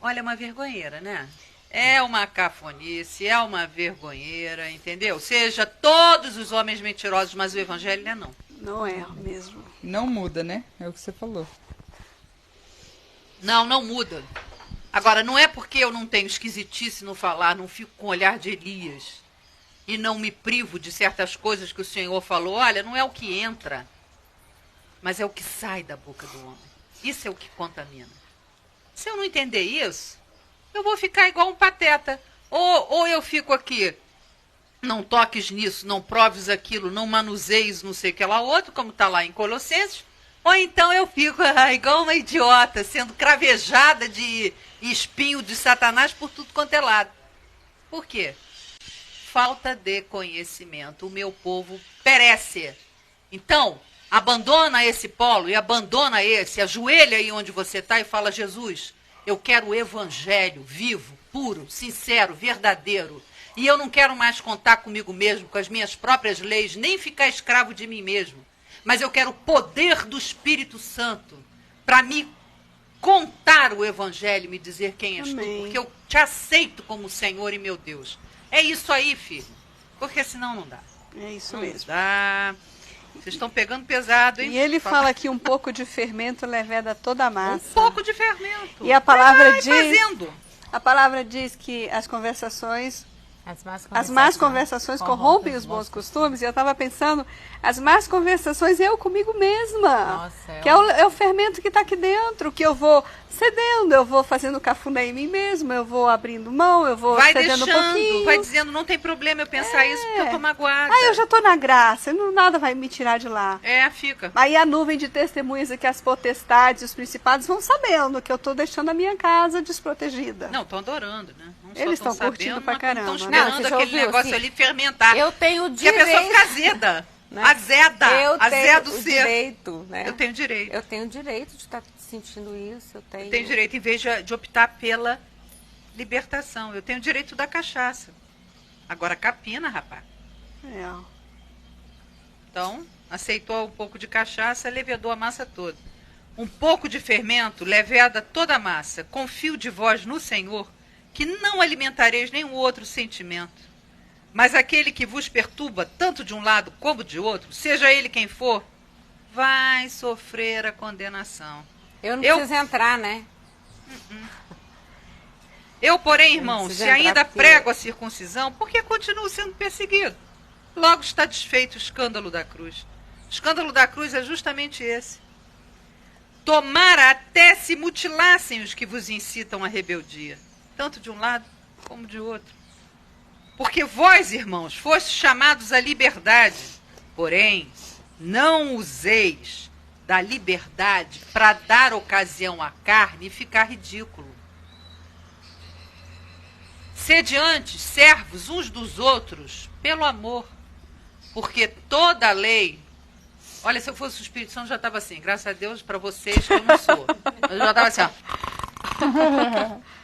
Olha, é uma vergonheira, né? É uma cafonice, é uma vergonheira, entendeu? Seja todos os homens mentirosos, mas o evangelho não. Não é mesmo. Não muda, né? É o que você falou. Não muda. Agora, não é porque eu não tenho esquisitice no falar, não fico com o olhar de Elias e não me privo de certas coisas que o Senhor falou. Olha, não é o que entra, mas é o que sai da boca do homem. Isso é o que contamina. Se eu não entender isso, eu vou ficar igual um pateta. Ou eu fico aqui, não toques nisso, não proves aquilo, não manuseies não sei o que lá outro, como está lá em Colossenses. Ou então eu fico igual uma idiota, sendo cravejada de espinho de Satanás por tudo quanto é lado. Por quê? Falta de conhecimento. O meu povo perece. Então, Abandona esse polo e abandona esse, ajoelha aí onde você está e fala: Jesus, eu quero o evangelho vivo, puro, sincero, verdadeiro. E eu não quero mais contar comigo mesmo, com as minhas próprias leis, nem ficar escravo de mim mesmo. Mas eu quero o poder do Espírito Santo para me contar o evangelho e me dizer quem és tu, porque eu te aceito como Senhor e meu Deus. É isso aí, filho. Porque senão não dá. É isso Não mesmo. dá. Vocês estão pegando pesado, hein? E ele fala aqui: um pouco de fermento leveda toda a massa. Um pouco de fermento. E a palavra Vai diz, fazendo. a palavra diz que as conversações, As más conversações corrompem os bons costumes. E eu estava pensando, as más conversações eu comigo mesma. Nossa, Que é o fermento que está aqui dentro, que eu vou cedendo, eu vou fazendo cafuné em mim mesma, eu vou abrindo mão, eu vou Vai cedendo deixando, um pouquinho. vai dizendo: não tem problema eu pensar isso porque eu tô magoada. Ah, eu já estou na graça, nada vai me tirar de lá. Fica. Aí a nuvem de testemunhas e que as potestades e os principados vão sabendo que eu estou deixando a minha casa desprotegida. Não, estão adorando, né? Não só Eles tão estão curtindo sabendo, pra mas caramba. estão Não, esperando você já aquele ouviu, negócio assim, ali fermentar. Eu tenho o Que a direito. pessoa fica azeda. Né? Azeda. Eu Azeda tenho do o ser. direito, né? Eu tenho direito. Eu tenho o direito de estar sentindo isso. Eu tenho Direito, em vez de optar pela libertação. Eu tenho o direito da cachaça. Agora capina, rapaz. É. Então, aceitou um pouco de cachaça, levedou a massa toda. Um pouco de fermento, leveda toda a massa. Confio de vós no Senhor, que não alimentareis nenhum outro sentimento. Mas aquele que vos perturba, tanto de um lado como de outro, seja ele quem for, vai sofrer a condenação. Eu não preciso entrar, né? Eu, porém, irmãos, preciso se entrar ainda porque- prego a circuncisão, porque continuo sendo perseguido. Logo está desfeito o escândalo da cruz. O escândalo da cruz é justamente esse. Tomara até se mutilassem os que vos incitam à rebeldia, tanto de um lado como de outro. Porque vós, irmãos, fostes chamados à liberdade, porém, não useis da liberdade para dar ocasião à carne e ficar ridículo. Sede antes servos uns dos outros pelo amor, porque toda a lei... Olha, se eu fosse o Espírito Santo, já estava assim, graças a Deus para vocês que eu não sou. Eu já estava assim, ó,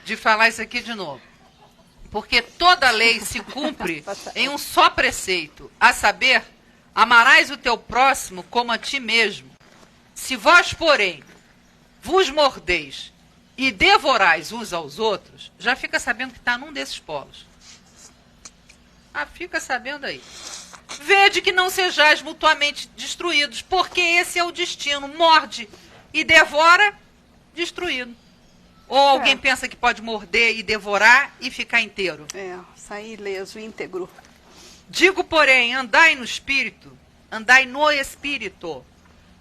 de falar isso aqui de novo. Porque toda a lei se cumpre em um só preceito, a saber, amarás o teu próximo como a ti mesmo. Se vós, porém, vos mordeis e devorais uns aos outros, já fica sabendo que está num desses polos. Fica sabendo aí. Vede que não sejais mutuamente destruídos, porque esse é o destino. Morde e devora, destruído. Ou alguém pensa que pode morder e devorar e ficar inteiro? Sair ileso, íntegro. Digo, porém, andai no Espírito, andai no Espírito.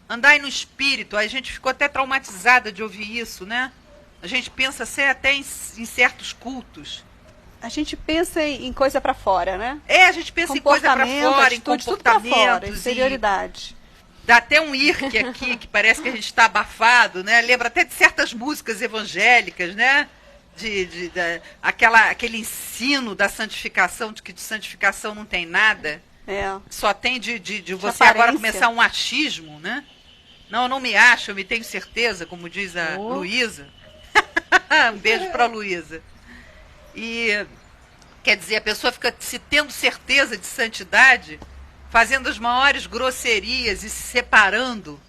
Andai no Espírito. A gente ficou até traumatizada de ouvir isso, né? A gente pensa até em certos cultos. A gente pensa em coisa pra fora, né? A gente pensa em coisa pra fora, em atitude, tudo pra fora, comportamentos. exterioridade. Dá até um irque aqui, que parece que a gente está abafado, né? Lembra até de certas músicas evangélicas, né? Aquele ensino da santificação, de que de santificação não tem nada. Só tem de você agora começar um achismo, né? Não me acho, eu me tenho certeza, como diz a Luísa. Um beijo para a Luísa. E, quer dizer, a pessoa fica se tendo certeza de santidade, fazendo as maiores grosserias e se separando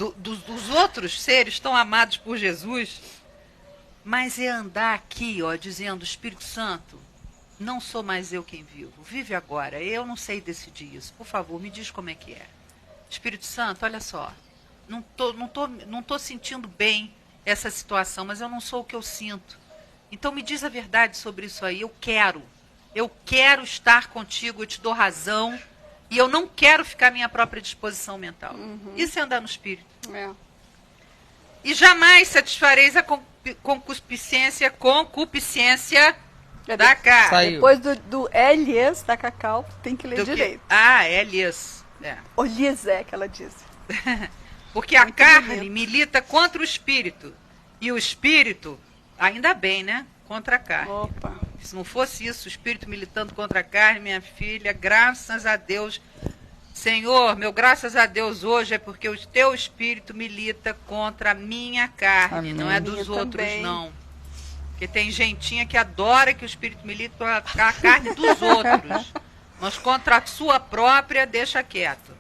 dos outros seres tão amados por Jesus. Mas é andar aqui, ó, dizendo: Espírito Santo, não sou mais eu quem vivo, vive agora, eu não sei decidir isso, por favor, me diz como é que é. Espírito Santo, olha só, não tô sentindo bem essa situação, mas eu não sou o que eu sinto. Então me diz a verdade sobre isso aí, eu quero estar contigo, eu te dou razão, e eu não quero ficar à minha própria disposição mental. Isso é andar no Espírito. E jamais satisfareis a concupiscência da carne. Saiu. Depois do Elias, da Cacau, tem que ler direito. Elias. Oliesé, que ela diz. Porque a Muito carne bonito. milita contra o Espírito. E o Espírito, ainda bem, né? Contra a carne. Opa. Se não fosse isso, o Espírito militando contra a carne, minha filha, graças a Deus, Senhor, meu graças a Deus hoje é porque o teu espírito milita contra a minha carne, Amém. não é dos Minha outros, também. não. Porque tem gentinha que adora que o espírito milite contra a carne dos outros. Mas contra a sua própria, deixa quieto.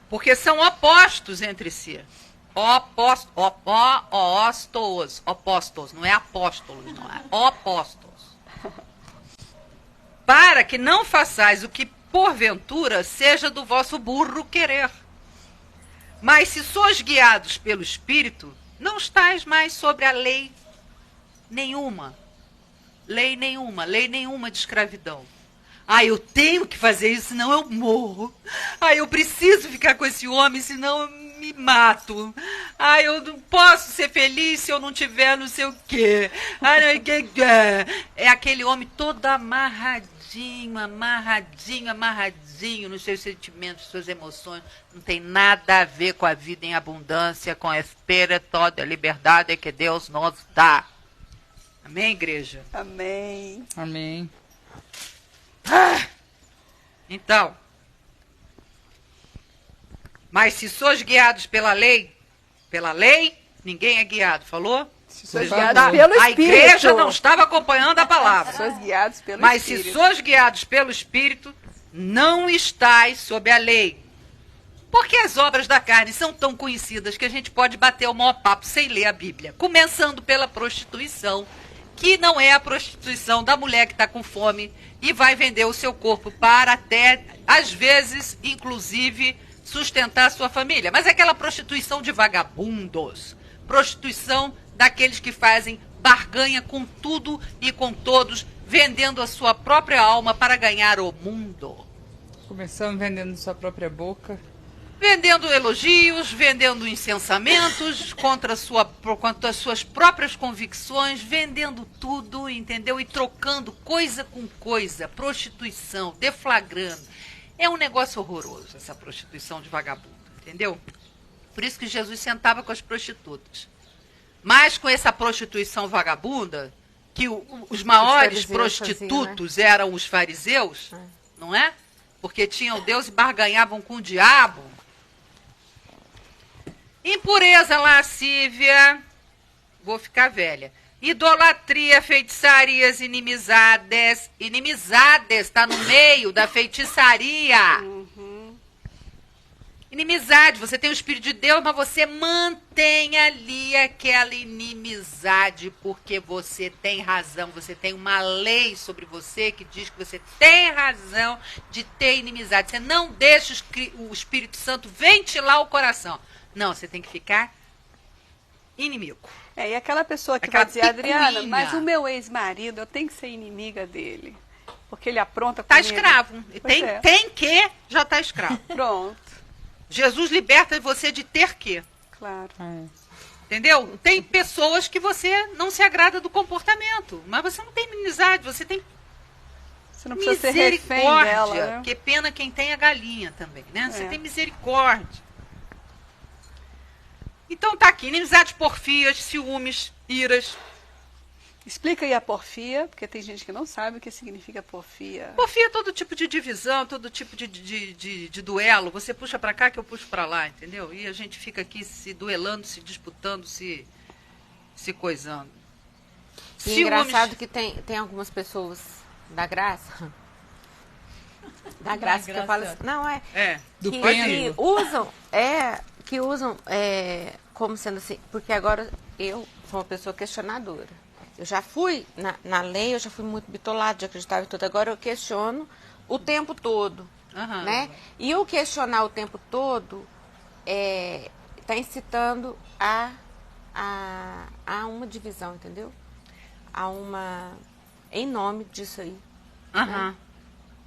Porque são opostos entre si. Opostos, não é apóstolos, não é opostos. Para que não façais o que porventura seja do vosso burro querer. Mas se sois guiados pelo Espírito, não estáis mais sobre a lei nenhuma. Lei nenhuma de escravidão. Ah, eu tenho que fazer isso, senão eu morro. Ah, eu preciso ficar com esse homem, senão eu me mato. Ah, eu não posso ser feliz se eu não tiver não sei o quê. Ah, é aquele homem todo amarradinho nos seus sentimentos, suas emoções. Não tem nada a ver com a vida em abundância, com a espírito da liberdade que Deus nos dá. Amém, igreja? Amém. Amém. Então, mas se sois guiados pela lei, ninguém é guiado, falou? Se sois Por guiados favor. pelo A Espírito. igreja não estava acompanhando a palavra. Sois guiados pelo Mas Espírito. se sois guiados pelo Espírito, não estais sob a lei. Porque as obras da carne são tão conhecidas que a gente pode bater o maior papo sem ler a Bíblia. Começando pela prostituição, que não é a prostituição da mulher que está com fome e vai vender o seu corpo para até, às vezes, inclusive, sustentar a sua família. Mas é aquela prostituição de vagabundos. Prostituição daqueles que fazem barganha com tudo e com todos, vendendo a sua própria alma para ganhar o mundo. Começando vendendo sua própria boca. Vendendo elogios, vendendo incensamentos contra as suas próprias convicções, vendendo tudo, entendeu? E trocando coisa com coisa, prostituição, deflagrando. É um negócio horroroso essa prostituição de vagabundo, entendeu? Por isso que Jesus sentava com as prostitutas. Mas com essa prostituição vagabunda, que os maiores fariseus prostitutos eram os fariseus, não é? Porque tinham Deus e barganhavam com o diabo. Impureza, lascívia, vou ficar velha. Idolatria, feitiçarias, inimizades. Inimizades, está no meio da feitiçaria. Inimizade, você tem o Espírito de Deus, mas você mantém ali aquela inimizade, porque você tem razão, você tem uma lei sobre você que diz que você tem razão de ter inimizade. Você não deixa o Espírito Santo ventilar o coração. Não, você tem que ficar inimigo. E aquela pessoa que Aquela vai dizer, Adriana, picuinha. mas o meu ex-marido, eu tenho que ser inimiga dele. Porque ele apronta Está comigo. escravo. Pois Tem, é. tem que, já está escravo. Pronto, Jesus liberta você de ter que. claro. Entendeu? Tem pessoas que você não se agrada do comportamento, mas você não tem inimizade, você tem Você não precisa ser refém dela, misericórdia. né? Que pena quem tem a galinha também, né? Você É. tem misericórdia. Então tá aqui, inimizade, porfias, ciúmes, iras. Explica aí a porfia, porque tem gente que não sabe o que significa porfia. Porfia é todo tipo de divisão, todo tipo de duelo. Você puxa pra cá que eu puxo pra lá, entendeu? E a gente fica aqui se duelando, se disputando, se coisando. E engraçado que tem algumas pessoas da graça. Da graça que eu falo assim. Não, É. Do que pêndulo. usam como sendo assim, porque agora eu sou uma pessoa questionadora. Eu já fui na lei, eu já fui muito bitolada, já acreditava em tudo. Agora eu questiono o tempo todo, Aham. né? E o questionar o tempo todo está incitando a uma divisão, entendeu? Em nome disso aí, Aham.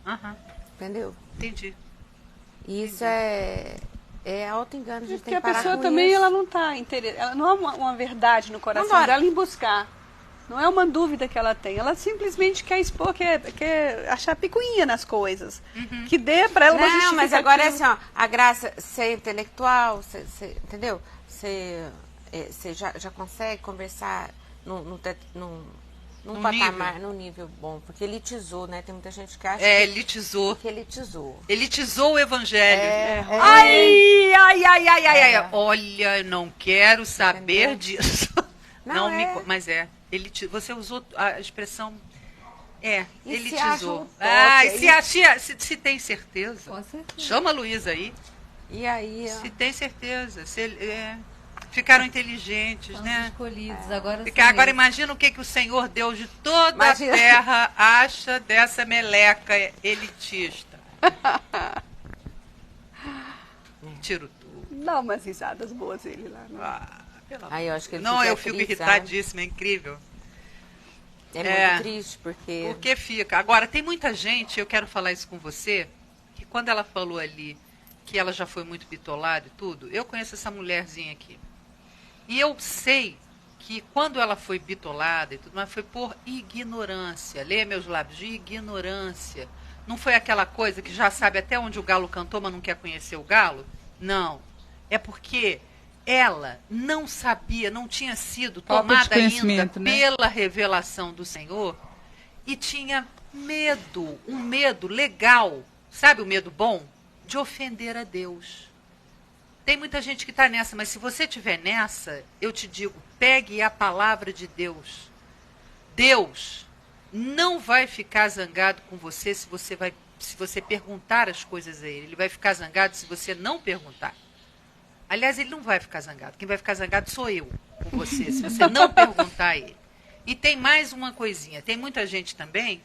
Aham. entendeu? Entendi. E isso é auto-engano, a gente Porque tem a que parar pessoa com também, isso. ela não está interessada, ela não há uma verdade no coração Vambora. dela em buscar. Não é uma dúvida que ela tem. Ela simplesmente quer expor, quer achar picuinha nas coisas. Que dê para ela uma Não, mas agora é assim, justificativa. ó, a graça, ser intelectual, entendeu? Você já consegue conversar num Num patamar, nível. num nível bom, porque elitizou, né? Tem muita gente que acha Elitizou. que elitizou. Elitizou o evangelho. Ai, Ai. Olha, não quero saber Entendeu? disso. Não, Mas você usou a expressão. E se Elitizou. acha um toque, Se tem certeza. Com certeza. Chama a Luísa aí. E aí, ó, Se tem certeza. Ficaram inteligentes, São os né? escolhidos. Agora, Porque são agora eles. imagina o que o Senhor Deus de toda Imagina. a terra acha dessa meleca elitista. Tiro tudo. Dá umas risadas boas ele lá. Né? Pelo amor. aí eu acho que ele Não, fica eu fico triste, irritadíssima, é incrível. sabe? É. Muito triste, porque... Porque fica. Agora, tem muita gente, eu quero falar isso com você, que quando ela falou ali que ela já foi muito bitolada e tudo, eu conheço essa mulherzinha aqui. E eu sei que quando ela foi bitolada e tudo, mas foi por ignorância. Leia meus lábios, de ignorância. Não foi aquela coisa que já sabe até onde o galo cantou, mas não quer conhecer o galo? Não. É porque ela não sabia, não tinha sido Falta de tomada ainda conhecimento, né? pela revelação do Senhor e tinha medo, um medo legal, sabe o medo bom? De ofender a Deus. Tem muita gente que está nessa, mas se você estiver nessa, eu te digo, pegue a palavra de Deus. Deus não vai ficar zangado com você se você perguntar as coisas a ele. Ele vai ficar zangado se você não perguntar. Aliás, ele não vai ficar zangado. Quem vai ficar zangado sou eu com você, se você não perguntar a ele. E tem mais uma coisinha. Tem muita gente também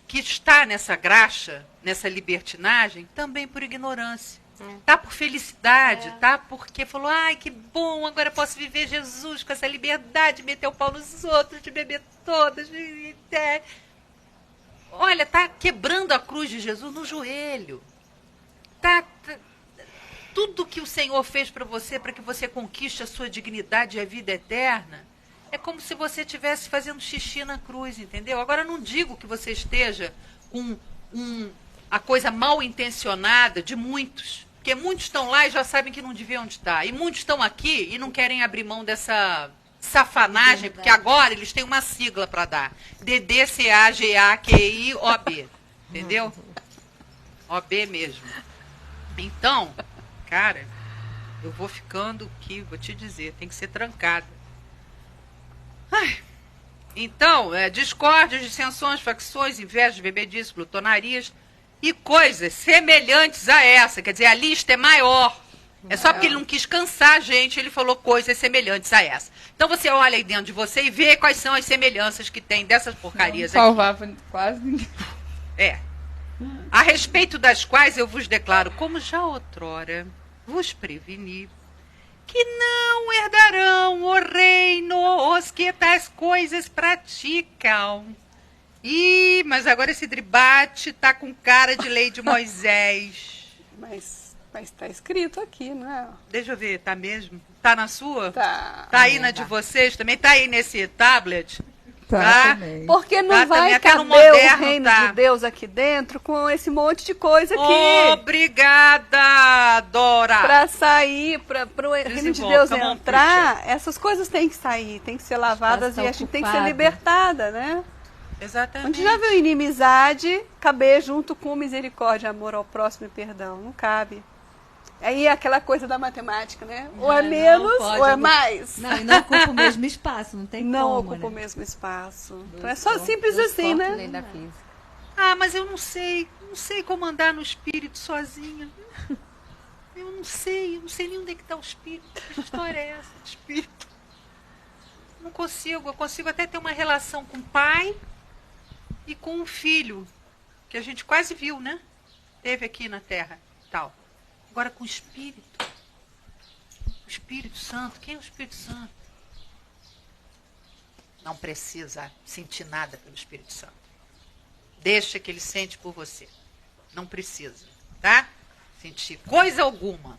que está nessa graxa, nessa libertinagem, também por ignorância. Tá por felicidade, tá porque falou, ai, que bom, agora eu posso viver Jesus com essa liberdade, de meter o pau nos outros, de beber todas. Olha, tá quebrando a cruz de Jesus no joelho. Tudo que o Senhor fez para você, para que você conquiste a sua dignidade e a vida eterna, é como se você estivesse fazendo xixi na cruz, entendeu? Agora, não digo que você esteja com a coisa mal intencionada de muitos, porque muitos estão lá e já sabem que não deviam estar. E muitos estão aqui e não querem abrir mão dessa safanagem, porque agora eles têm uma sigla para dar. DDCAGAQIOB. Entendeu? OB mesmo. Então, cara, eu vou ficando aqui, vou te dizer, tem que ser trancada. Ai. Então, discórdias, dissensões, facções, invejas, bebedices, glutonarias e coisas semelhantes a essa. Quer dizer, a lista é maior. É só porque ele não quis cansar a gente, ele falou coisas semelhantes a essa. Então você olha aí dentro de você e vê quais são as semelhanças que tem dessas porcarias aqui. Salvava quase ninguém. A respeito das quais eu vos declaro, como já outrora vos preveni, que não herdarão o reino os que tais coisas praticam. Mas agora esse debate tá com cara de lei de Moisés. Mas tá escrito aqui, não é? Deixa eu ver, tá mesmo? Tá na sua? Tá. Tá aí na de vocês também? Tá aí nesse tablet? Tá, também. Porque não Tá, também vai até no caber moderno, o reino tá. de Deus aqui dentro com esse monte de coisa aqui. Obrigada, Dora. Para sair, para o reino de Desenvolve, Deus come on, entrar, essas coisas têm que sair, têm que ser lavadas Está e a gente tem que ser ocupada. libertada, né? Exatamente. Onde já viu inimizade caber junto com misericórdia, amor ao próximo e perdão? Não cabe. Aí é aquela coisa da matemática, né? Ou é Não, menos pode, ou é não- mais. Não, e não ocupa o mesmo espaço, não tem Não como, ocupa o né? mesmo espaço. Então Dois é só corpos, simples dois assim, corpos, né? Lei da física. Mas eu não sei como andar no espírito sozinha. Eu não sei nem onde é que está o espírito. Que história é essa de espírito? Não consigo, eu consigo até ter uma relação com o pai e com o filho, que a gente quase viu, né? Teve aqui na Terra e tal. Agora com o Espírito. O Espírito Santo. Quem é o Espírito Santo? Não precisa sentir nada pelo Espírito Santo. Deixa que ele sente por você. Não precisa, tá? Sentir coisa alguma.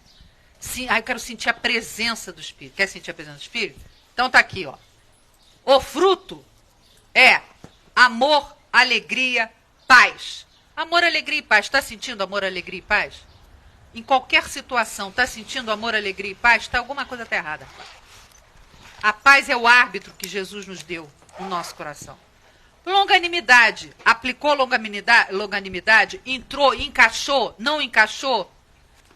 Sim, eu quero sentir a presença do Espírito. Quer sentir a presença do Espírito? Então tá aqui, ó. O fruto é amor, alegria, paz. Amor, alegria e paz. Está sentindo amor, alegria e paz? Em qualquer situação, está sentindo amor, alegria e paz? Alguma coisa está errada. A paz é o árbitro que Jesus nos deu no nosso coração. Longanimidade. Aplicou longanimidade, entrou, encaixou, não encaixou,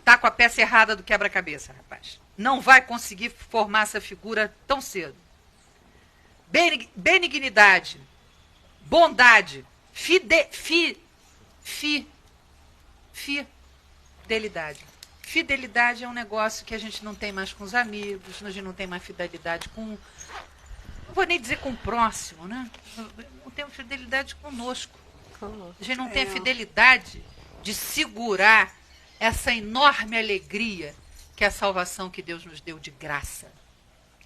tá com a peça errada do quebra-cabeça, rapaz. Não vai conseguir formar essa figura tão cedo. Benignidade. Bondade. Fidelidade. Fidelidade é um negócio que a gente não tem mais com os amigos, a gente não tem mais fidelidade com... Não vou nem dizer com o próximo, né? Não temos fidelidade conosco. A gente não tem a fidelidade de segurar essa enorme alegria que é a salvação que Deus nos deu de graça.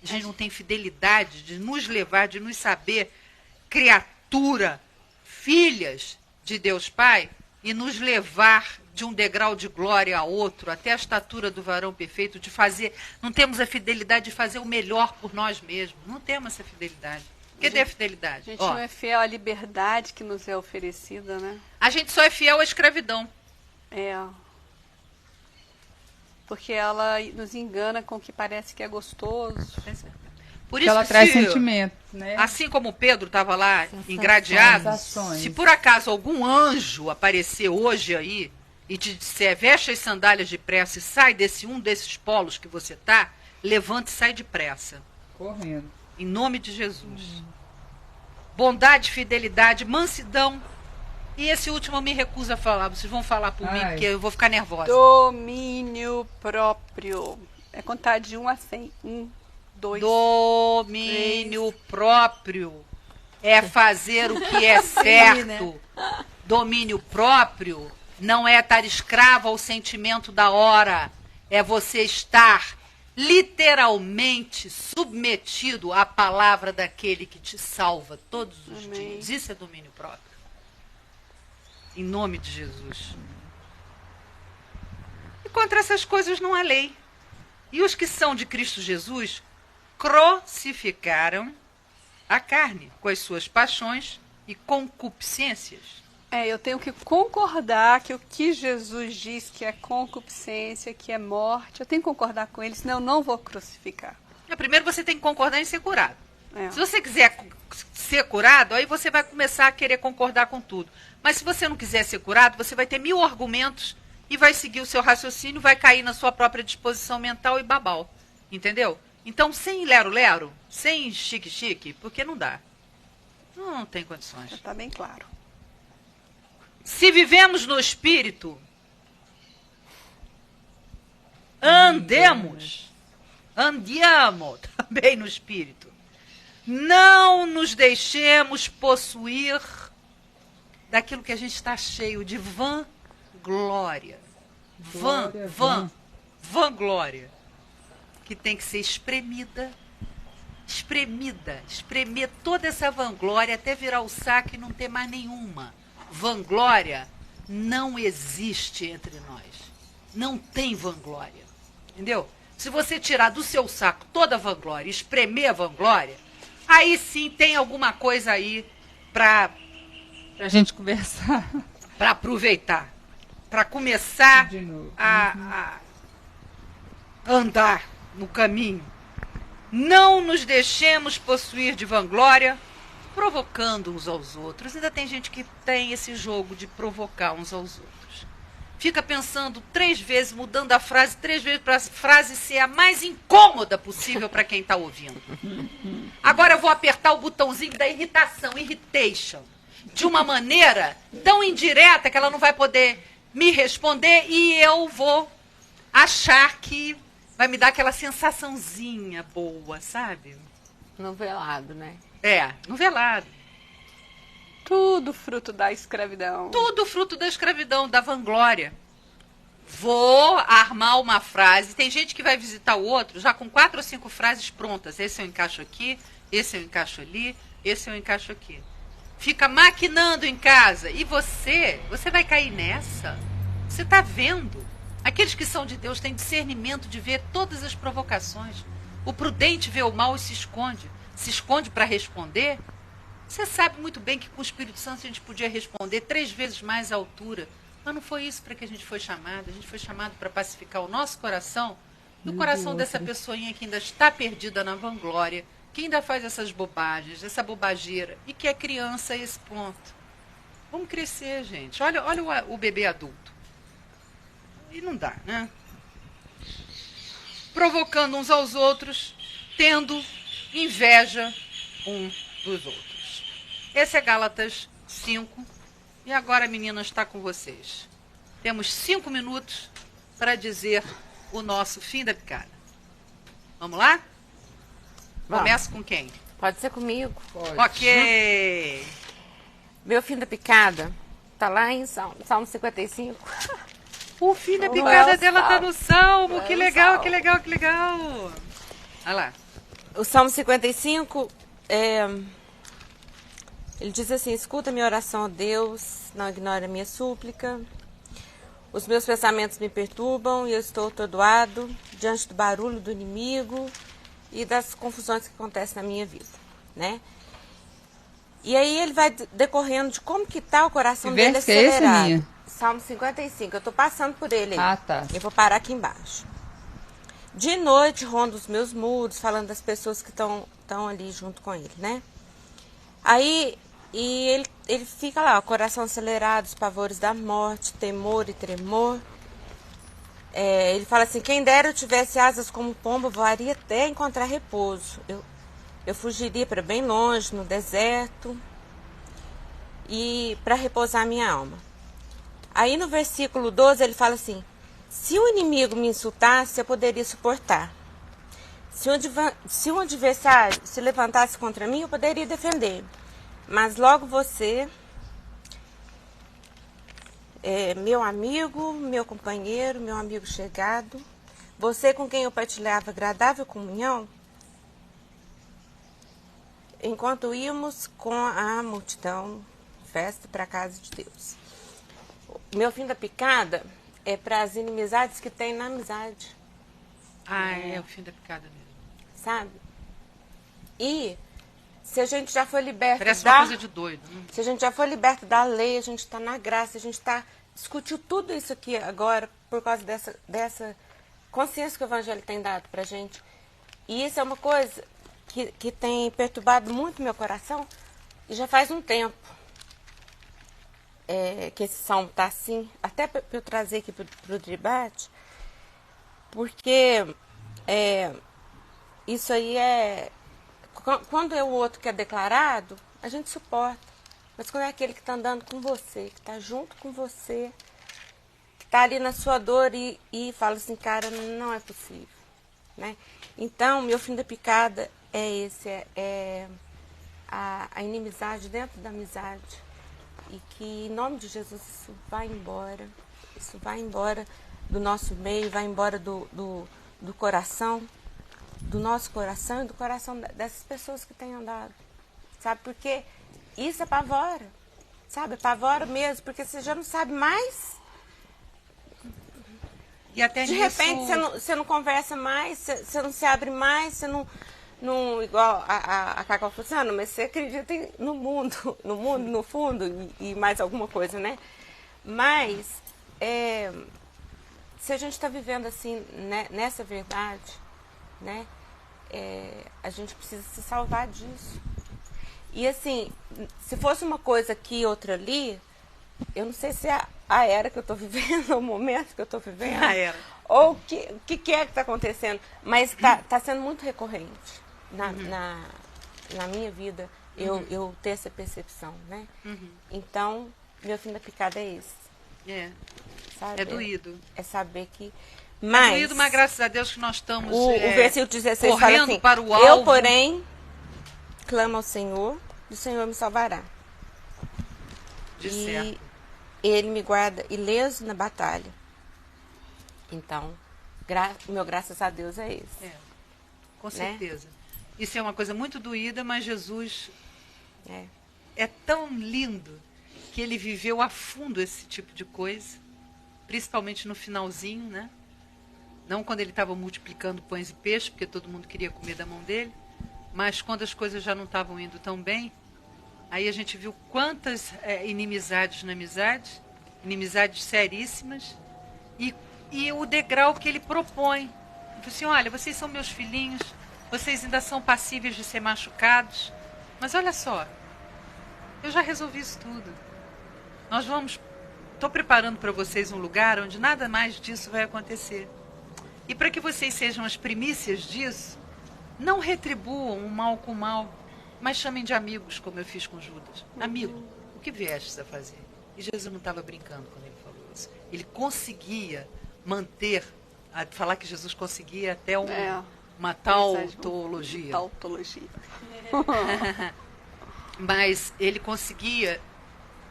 A gente não tem fidelidade de nos levar, de nos saber criatura, filhas de Deus Pai, e nos levar de um degrau de glória a outro, até a estatura do varão perfeito, de fazer... Não temos a fidelidade de fazer o melhor por nós mesmos. Não temos essa fidelidade. Cadê a fidelidade? A gente não é fiel à liberdade que nos é oferecida, né? A gente só é fiel à escravidão. É. Porque ela nos engana com o que parece que é gostoso. Por Que isso ela que traz sentimento, né? assim como Pedro estava lá engradeado, Sensações. se por acaso algum anjo aparecer hoje aí e te disser, veste as sandálias depressa e sai desses polos que você está, levante e sai depressa. Correndo. Em nome de Jesus. Bondade, fidelidade, mansidão. E esse último eu me recuso a falar. Vocês vão falar por mim, porque eu vou ficar nervosa. Domínio próprio. É contar de 1 a 100. 1, 2, Domínio próprio é fazer o que é certo. Domínio próprio não é estar escravo ao sentimento da hora. É você estar literalmente submetido à palavra daquele que te salva todos os dias. Isso é domínio próprio. Em nome de Jesus. E contra essas coisas não há lei. E os que são de Cristo Jesus crucificaram a carne com as suas paixões e concupiscências. Eu tenho que concordar que o que Jesus diz que é concupiscência, que é morte, eu tenho que concordar com ele, senão eu não vou crucificar. Primeiro você tem que concordar em ser curado. É. Se você quiser ser curado, aí você vai começar a querer concordar com tudo. Mas se você não quiser ser curado, você vai ter 1000 argumentos e vai seguir o seu raciocínio, vai cair na sua própria disposição mental e babau. Entendeu? Então, sem lero-lero, sem chique-chique, porque não dá. Não tem condições. Está bem claro. Se vivemos no Espírito, andiamo também no Espírito. Não nos deixemos possuir daquilo que a gente está cheio de vanglória. Vanglória. Que tem que ser espremer toda essa vanglória até virar o saco e não ter mais nenhuma. Vanglória não existe entre nós. Não tem vanglória. Entendeu? Se você tirar do seu saco toda a vanglória e espremer a vanglória, aí sim tem alguma coisa aí pra gente conversar. Pra aproveitar. Pra começar De novo. a andar no caminho. Não nos deixemos possuir de vanglória, provocando uns aos outros. Ainda tem gente que tem esse jogo de provocar uns aos outros. Fica pensando 3 vezes, mudando a frase 3 vezes para a frase ser a mais incômoda possível para quem está ouvindo. Agora eu vou apertar o botãozinho da irritation, de uma maneira tão indireta que ela não vai poder me responder e eu vou achar que vai me dar aquela sensaçãozinha boa, sabe? Novelado, né? Novelado. Tudo fruto da escravidão. Tudo fruto da escravidão, da vanglória. Vou armar uma frase. Tem gente que vai visitar o outro já com 4 ou 5 frases prontas. Esse eu encaixo aqui, esse eu encaixo ali, esse eu encaixo aqui. Fica maquinando em casa. E você vai cair nessa? Você está vendo? Aqueles que são de Deus têm discernimento de ver todas as provocações. O prudente vê o mal e se esconde. Se esconde para responder. Você sabe muito bem que com o Espírito Santo a gente podia responder 3 vezes mais à altura. Mas não foi isso para que a gente foi chamado. A gente foi chamado para pacificar o nosso coração e o coração dessa pessoinha que ainda está perdida na vanglória, que ainda faz essas bobagens, essa bobageira, e que é criança a esse ponto. Vamos crescer, gente. Olha o bebê adulto. E não dá, né? Provocando uns aos outros, tendo inveja um dos outros. Esse é Gálatas 5. E agora, meninas, está com vocês. Temos 5 minutos para dizer o nosso fim da picada. Vamos lá? Vamos. Começa com quem? Pode ser comigo. Ok. Meu fim da picada tá lá em Salmo 55. O fim da Não picada é o dela tá Salmo. no Salmo. Não é Que o legal, Salmo. que legal, que legal. Olha lá. O Salmo 55, ele diz assim: escuta minha oração, ó Deus, não ignore a minha súplica. Os meus pensamentos me perturbam e eu estou atordoado diante do barulho do inimigo e das confusões que acontecem na minha vida, né? E aí ele vai decorrendo de como que tá o coração Que dele verso que é esse, acelerado. Aninha? Salmo 55, eu tô passando por ele aí. Ah, tá. Eu vou parar aqui embaixo. De noite rondo os meus muros, falando das pessoas que estão ali junto com ele, né? Aí ele fica lá, o coração acelerado, os pavores da morte, temor e tremor. Ele fala assim: quem dera eu tivesse asas como pomba, voaria até encontrar repouso. Eu fugiria para bem longe, no deserto, e para repousar minha alma. Aí no versículo 12 ele fala assim: se o inimigo me insultasse, eu poderia suportar. Se um adversário se levantasse contra mim, eu poderia defender. Mas logo você, meu amigo, meu companheiro, meu amigo chegado, você com quem eu partilhava agradável comunhão, enquanto íamos com a multidão, festa para a casa de Deus. Meu fim da picada é para as inimizades que tem na amizade, Ah, é o fim da picada mesmo. sabe? E se a gente já foi liberto Parece uma da... coisa de doido. Né? Se a gente já foi liberto da lei, a gente está na graça, a gente discutiu tudo isso aqui agora por causa dessa consciência que o Evangelho tem dado para a gente. E isso é uma coisa que tem perturbado muito meu coração e já faz um tempo que esse salmo está assim, até para eu trazer aqui para o debate, porque isso aí quando é o outro que é declarado, a gente suporta. Mas quando é aquele que está andando com você, que está junto com você, que está ali na sua dor e fala assim, cara, não é possível, né? Então, meu fim da picada é esse, a inimizade dentro da amizade. E que, em nome de Jesus, isso vai embora do nosso meio, vai embora do coração, do nosso coração e do coração dessas pessoas que têm andado, sabe? Porque isso apavora, sabe? Apavora mesmo, porque você já não sabe mais. E até De nisso... repente você não conversa mais, você não se abre mais, você não igual a Cacau falou assim, mas você acredita no mundo, no fundo, e mais alguma coisa, né? Mas se a gente está vivendo assim, né, nessa verdade, né? A gente precisa se salvar disso. E assim, se fosse uma coisa aqui e outra ali, eu não sei se é a era que eu estou vivendo, o momento que eu estou vivendo, A era. ou o que é que está acontecendo, mas está sendo muito recorrente na minha vida eu ter essa percepção, né? Então, meu fim da picada é esse. Sabe? É doído. É saber que... É doído, mas graças a Deus que nós estamos o versículo 16 fala correndo assim, para o alvo. eu, porém, clamo ao Senhor, e o Senhor me salvará. De E certo. Ele me guarda ileso na batalha. Então, meu graças a Deus é esse. Com certeza. Isso é uma coisa muito doída, mas Jesus É. é tão lindo que ele viveu a fundo esse tipo de coisa, principalmente no finalzinho, né? Não quando ele estava multiplicando pães e peixes, porque todo mundo queria comer da mão dele, mas quando as coisas já não estavam indo tão bem, aí a gente viu quantas inimizades na amizade, inimizades seríssimas, e o degrau que ele propõe. Ele falou assim, olha, vocês são meus filhinhos, Vocês ainda são passíveis de ser machucados. Mas olha só, eu já resolvi isso tudo. Estou preparando para vocês um lugar onde nada mais disso vai acontecer. E para que vocês sejam as primícias disso, não retribuam o mal com o mal, mas chamem de amigos, como eu fiz com Judas. Amigo, o que viestes a fazer? E Jesus não estava brincando quando ele falou isso. Ele conseguia falar que Jesus conseguia até uma tautologia. Tautologia. Mas ele conseguia,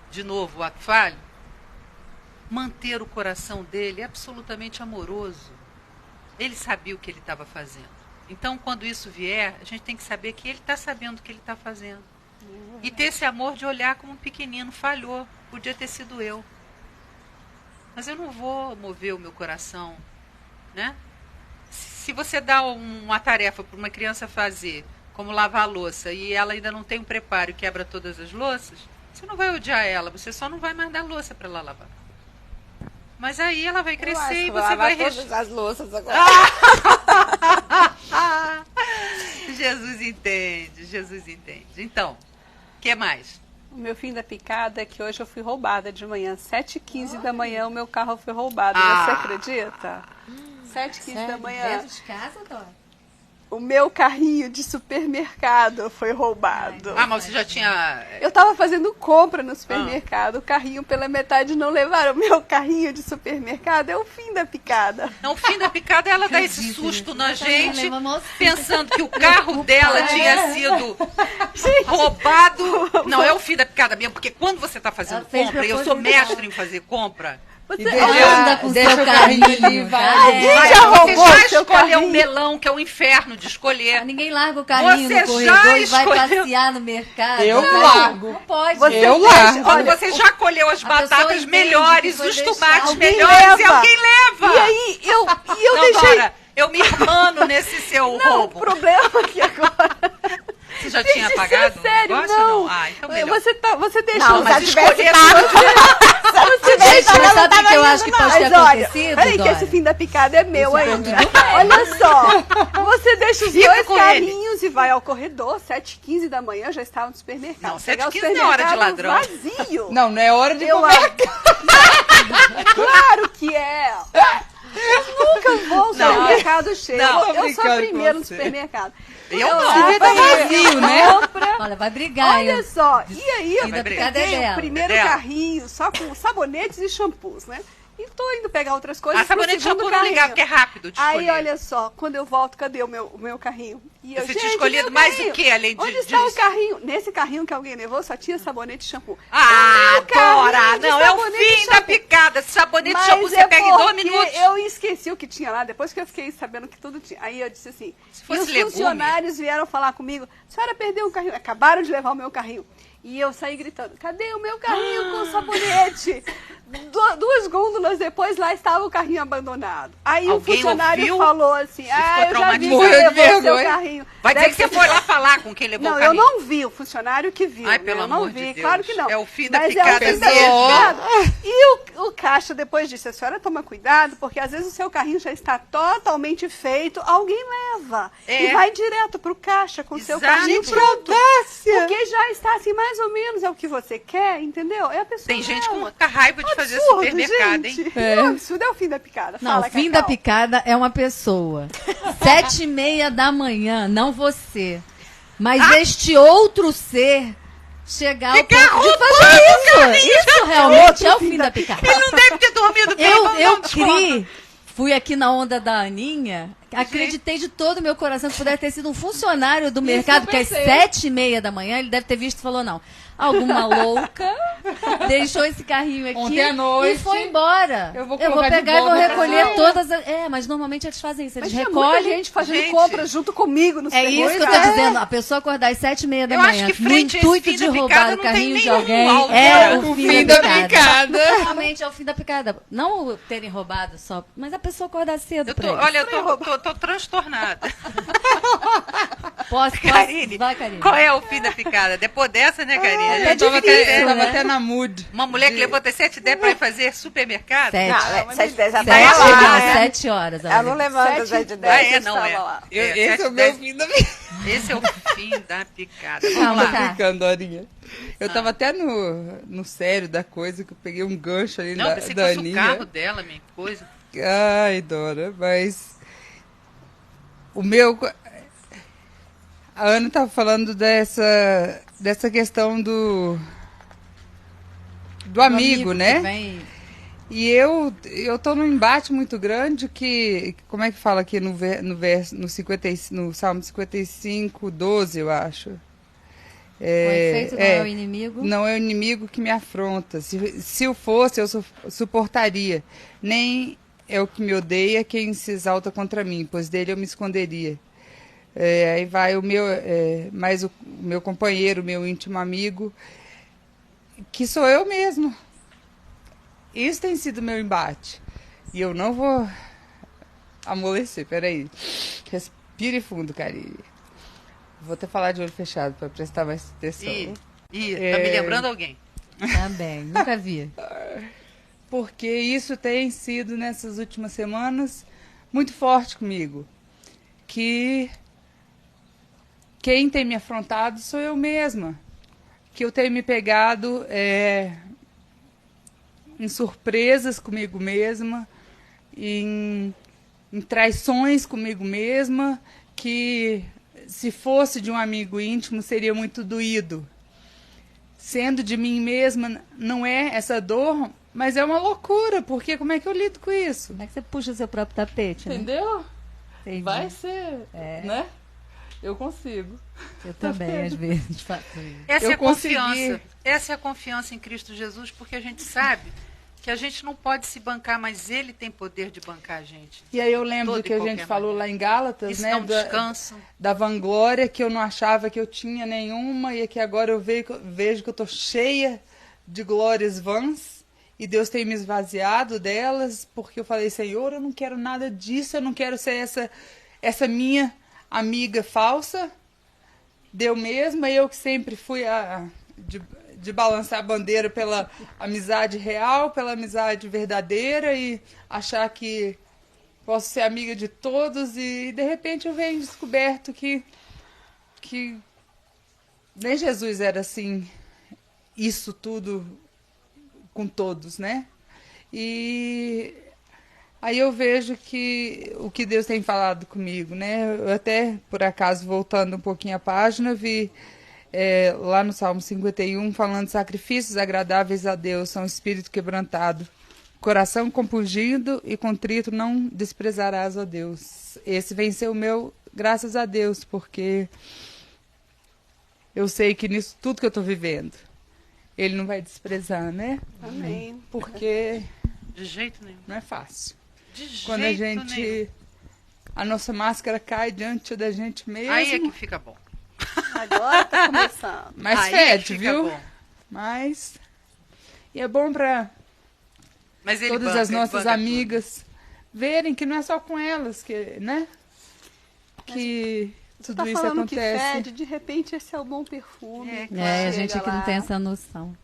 de novo, o ato falho, manter o coração dele absolutamente amoroso. Ele sabia o que ele estava fazendo. Então, quando isso vier, a gente tem que saber que ele está sabendo o que ele está fazendo. E ter esse amor de olhar como um pequenino, falhou, podia ter sido eu. Mas eu não vou mover o meu coração, né? Se você dá uma tarefa para uma criança fazer, como lavar a louça, e ela ainda não tem um preparo e quebra todas as louças, você não vai odiar ela, você só não vai mais dar louça para ela lavar. Mas aí ela vai crescer e você vai... todas as louças agora. Jesus entende. Então, o que mais? O meu fim da picada é que hoje eu fui roubada de manhã. 7h15 da manhã o meu carro foi roubado. Você acredita? 7h15 da manhã. Dentro de casa, Dora? O meu carrinho de supermercado foi roubado. Mas você já tinha... Eu tava fazendo compra no supermercado. O carrinho pela metade não levaram. O meu carrinho de supermercado é o fim da picada. Não, o fim da picada ela dá esse susto na gente, pensando que o carro dela tinha sido roubado. Não, é o fim da picada mesmo, porque quando você está fazendo compra, eu sou mestre em fazer compra. Você anda com deixa seu o carrinho carrinho ali, vai. Alguém já roubou Você já seu escolheu carrinho? um melão, que é o inferno de escolher. Ninguém larga o carrinho Você no corredor já e vai escolheu- passear no mercado. Eu Não, largo. Não pode. Eu largo. Quando você já colheu as a pessoa batatas entende melhores, que foi os deixar. tomates Alguém melhores, e leva. alguém leva. E aí, eu Não, deixei... Dora, eu me irmano nesse seu Não, o roubo. problema aqui agora... Você já tinha apagado? Sério, o negócio, não. ou não? Então melhor. Você deixou... Não, Mas se tivesse escolher Gente, mas sabe o que eu acho que pode ter Mas olha, acontecido, peraí que Dora? esse fim da picada é meu ainda. Olha só, você deixa os Fica dois com carrinhos e vai ao corredor, 7h15 da manhã, já estava no supermercado. Não, Pegar o 7h15 não é hora de supermercado ladrão. vazio. Não é hora de Eu comer. Claro que é. Eu nunca vou ao supermercado cheio. Não, Eu sou a brincando primeira com no você. supermercado. Eu não. lá, Tá vazio, né? compra. Olha, vai brigar. Olha hein? só, e aí eu Fim da peguei picada é o dela. primeiro É dela. carrinho só com sabonetes e shampoos, né? E tô indo pegar outras coisas pro Sabonete de segundo shampoo não carrinho. ligar, porque é rápido de Aí, escolher. olha só, quando eu volto, cadê o meu carrinho? E eu, Você tinha gente, escolhido meu mais carrinho. o quê, além de... Onde está o carrinho? Nesse carrinho que alguém levou, só tinha sabonete e shampoo. Ah, O carrinho Dora, de não, é o sabonete e fim da shampoo. picada. Sabonete de Mas shampoo você é pega em 2 porque minutos. eu esqueci o que tinha lá, depois que eu fiquei sabendo que tudo tinha. Aí eu disse assim, fosse e os legume. funcionários vieram falar comigo, a senhora perdeu o carrinho, acabaram de levar o meu carrinho. E eu saí gritando, cadê o meu carrinho com sabonete? 2 gôndolas depois, lá estava o carrinho abandonado. Aí Alguém o funcionário ouviu? falou assim, ficou eu já vi que traumatizado. você Morreu de levou seu vergonha. carrinho. Vai dizer Deve que você ter- foi lá falar com quem levou Não, o eu carrinho. não vi, o funcionário que viu. Ai, né? pelo eu não amor vi, de Deus. claro que não. É o fim da Mas picada é o fim da mesmo. picada. E o caixa depois disse, a senhora toma cuidado, porque às vezes o seu carrinho já está totalmente feito, alguém leva. É. E vai direto pro caixa com o seu Exato. carrinho Que pronto. Porque já está assim, mais ou menos, é o que você quer, entendeu? É a pessoa Tem gente leva. com raiva de fazer Absurdo, supermercado, hein? gente. É. Não, absurdo é o fim da picada. Não, Fala, o fim Cacau. da picada é uma pessoa. 7h30 da manhã, não você. Mas este outro ser chegar ao Ficar ponto de roubando fazer o isso. carrinho. Isso realmente é o fim da picada. Ele não deve ter dormido bem. Eu vamos dar um criei, fui aqui na onda da Aninha, acreditei de todo o meu coração que pudesse ter sido um funcionário do mercado, eu que às pensei. 7h30 da manhã, ele deve ter visto e falou, não, alguma louca deixou esse carrinho aqui Ontem à noite, e foi embora. eu vou colocar de pegar e vou volta pra recolher casa. todas as... mas normalmente eles fazem isso, eles Mas tinha muita recolhem. gente fazendo Gente. compras junto comigo no É isso que eu tô supermercado. dizendo, a pessoa acordar às 7h30 da Eu acho manhã, que no frente a esse intuito fim de da roubar picada o não carrinho tem de nenhum alguém, alvo, é né? o fim da picada. picada. Realmente é o fim da picada. Não o terem roubado só, mas a pessoa acordar cedo Eu pra tô, isso. olha, eu tô tô transtornada. Posso? Karine, Vai, Karine. qual é o fim da picada? Depois dessa, né, Karine? Eu tava, difícil, até, eu tava né? até na mood. Uma mulher que levou até 7 ideias pra ir fazer supermercado? 7. Não, 7 já Sete, tá não, lá, né? 7 horas. Ela não olha. levanta 7 Ah, 10. é, não é. estava lá. Esse é o 7, meu 10. fim da vida. Esse é o fim da picada. Calma, Vamos lá. cara. Brincando, Dorinha. Eu tava até no sério da coisa, que eu peguei um gancho ali Não, da, pensei que da fosse o Aninha. carro dela, minha coisa. Ai, Dora, mas o meu... A Ana estava falando dessa questão do amigo, que né? vem- E eu tô num embate muito grande que, como é que fala aqui no Salmo 55, 12, eu acho. Com efeito, não é o inimigo. Não é o inimigo que me afronta. Se eu fosse, eu suportaria. Nem é o que me odeia quem se exalta contra mim, pois dele eu me esconderia. Aí vai o meu companheiro, o meu íntimo amigo, que sou eu mesmo. Isso tem sido meu embate. E eu não vou amolecer, peraí. Respire fundo, Karine. Vou até falar de olho fechado para prestar mais atenção. Tá me lembrando alguém. Também, nunca vi. Porque isso tem sido, nessas últimas semanas, muito forte comigo. Que quem tem me afrontado sou eu mesma. Que eu tenho me pegado em surpresas comigo mesma, em traições comigo mesma, que se fosse de um amigo íntimo seria muito doído. Sendo de mim mesma, não é essa dor, mas é uma loucura, porque como é que eu lido com isso? Como é que você puxa seu próprio tapete, né? Entendeu? Entendi. Vai ser, né? Eu consigo. Eu também, às vezes, faço isso. Essa Eu é a consegui. confiança. Essa é a confiança em Cristo Jesus, porque a gente sabe que a gente não pode se bancar, mas Ele tem poder de bancar a gente. E aí eu lembro Toda do e que a qualquer gente falou maneira. lá em Gálatas, Isso né? é um descanso. Da vanglória, que eu não achava que eu tinha nenhuma, e que agora eu vejo que eu estou cheia de glórias vãs, e Deus tem me esvaziado delas, porque eu falei, Senhor, eu não quero nada disso, eu não quero ser essa minha amiga falsa, deu mesmo, eu que sempre fui de balançar a bandeira pela amizade real, pela amizade verdadeira, e achar que posso ser amiga de todos, e de repente eu venho descoberto que nem Jesus era assim, isso tudo com todos, né? E aí eu vejo que o que Deus tem falado comigo, né? Eu até, por acaso, voltando um pouquinho a página, vi lá no Salmo 51, falando sacrifícios agradáveis a Deus, são espírito quebrantado, coração compungido e contrito não desprezarás, ó Deus. Esse venceu o meu, graças a Deus, porque eu sei que nisso tudo que eu estou vivendo, Ele não vai desprezar, né? Amém. Porque De jeito nenhum. não é fácil. De jeito Quando a gente... nenhum. A nossa máscara cai diante da gente mesmo. Aí é que fica bom. Agora tá começando. Mas Aí é que fede, fica viu? bom. Mas... E é bom para Mas ele todas banca, as ele nossas banca amigas verem que não é só com elas, que, né? Que Você tudo tá isso falando acontece. que fede, de repente esse é o bom perfume. É, que A chega gente aqui não lá. tem essa noção.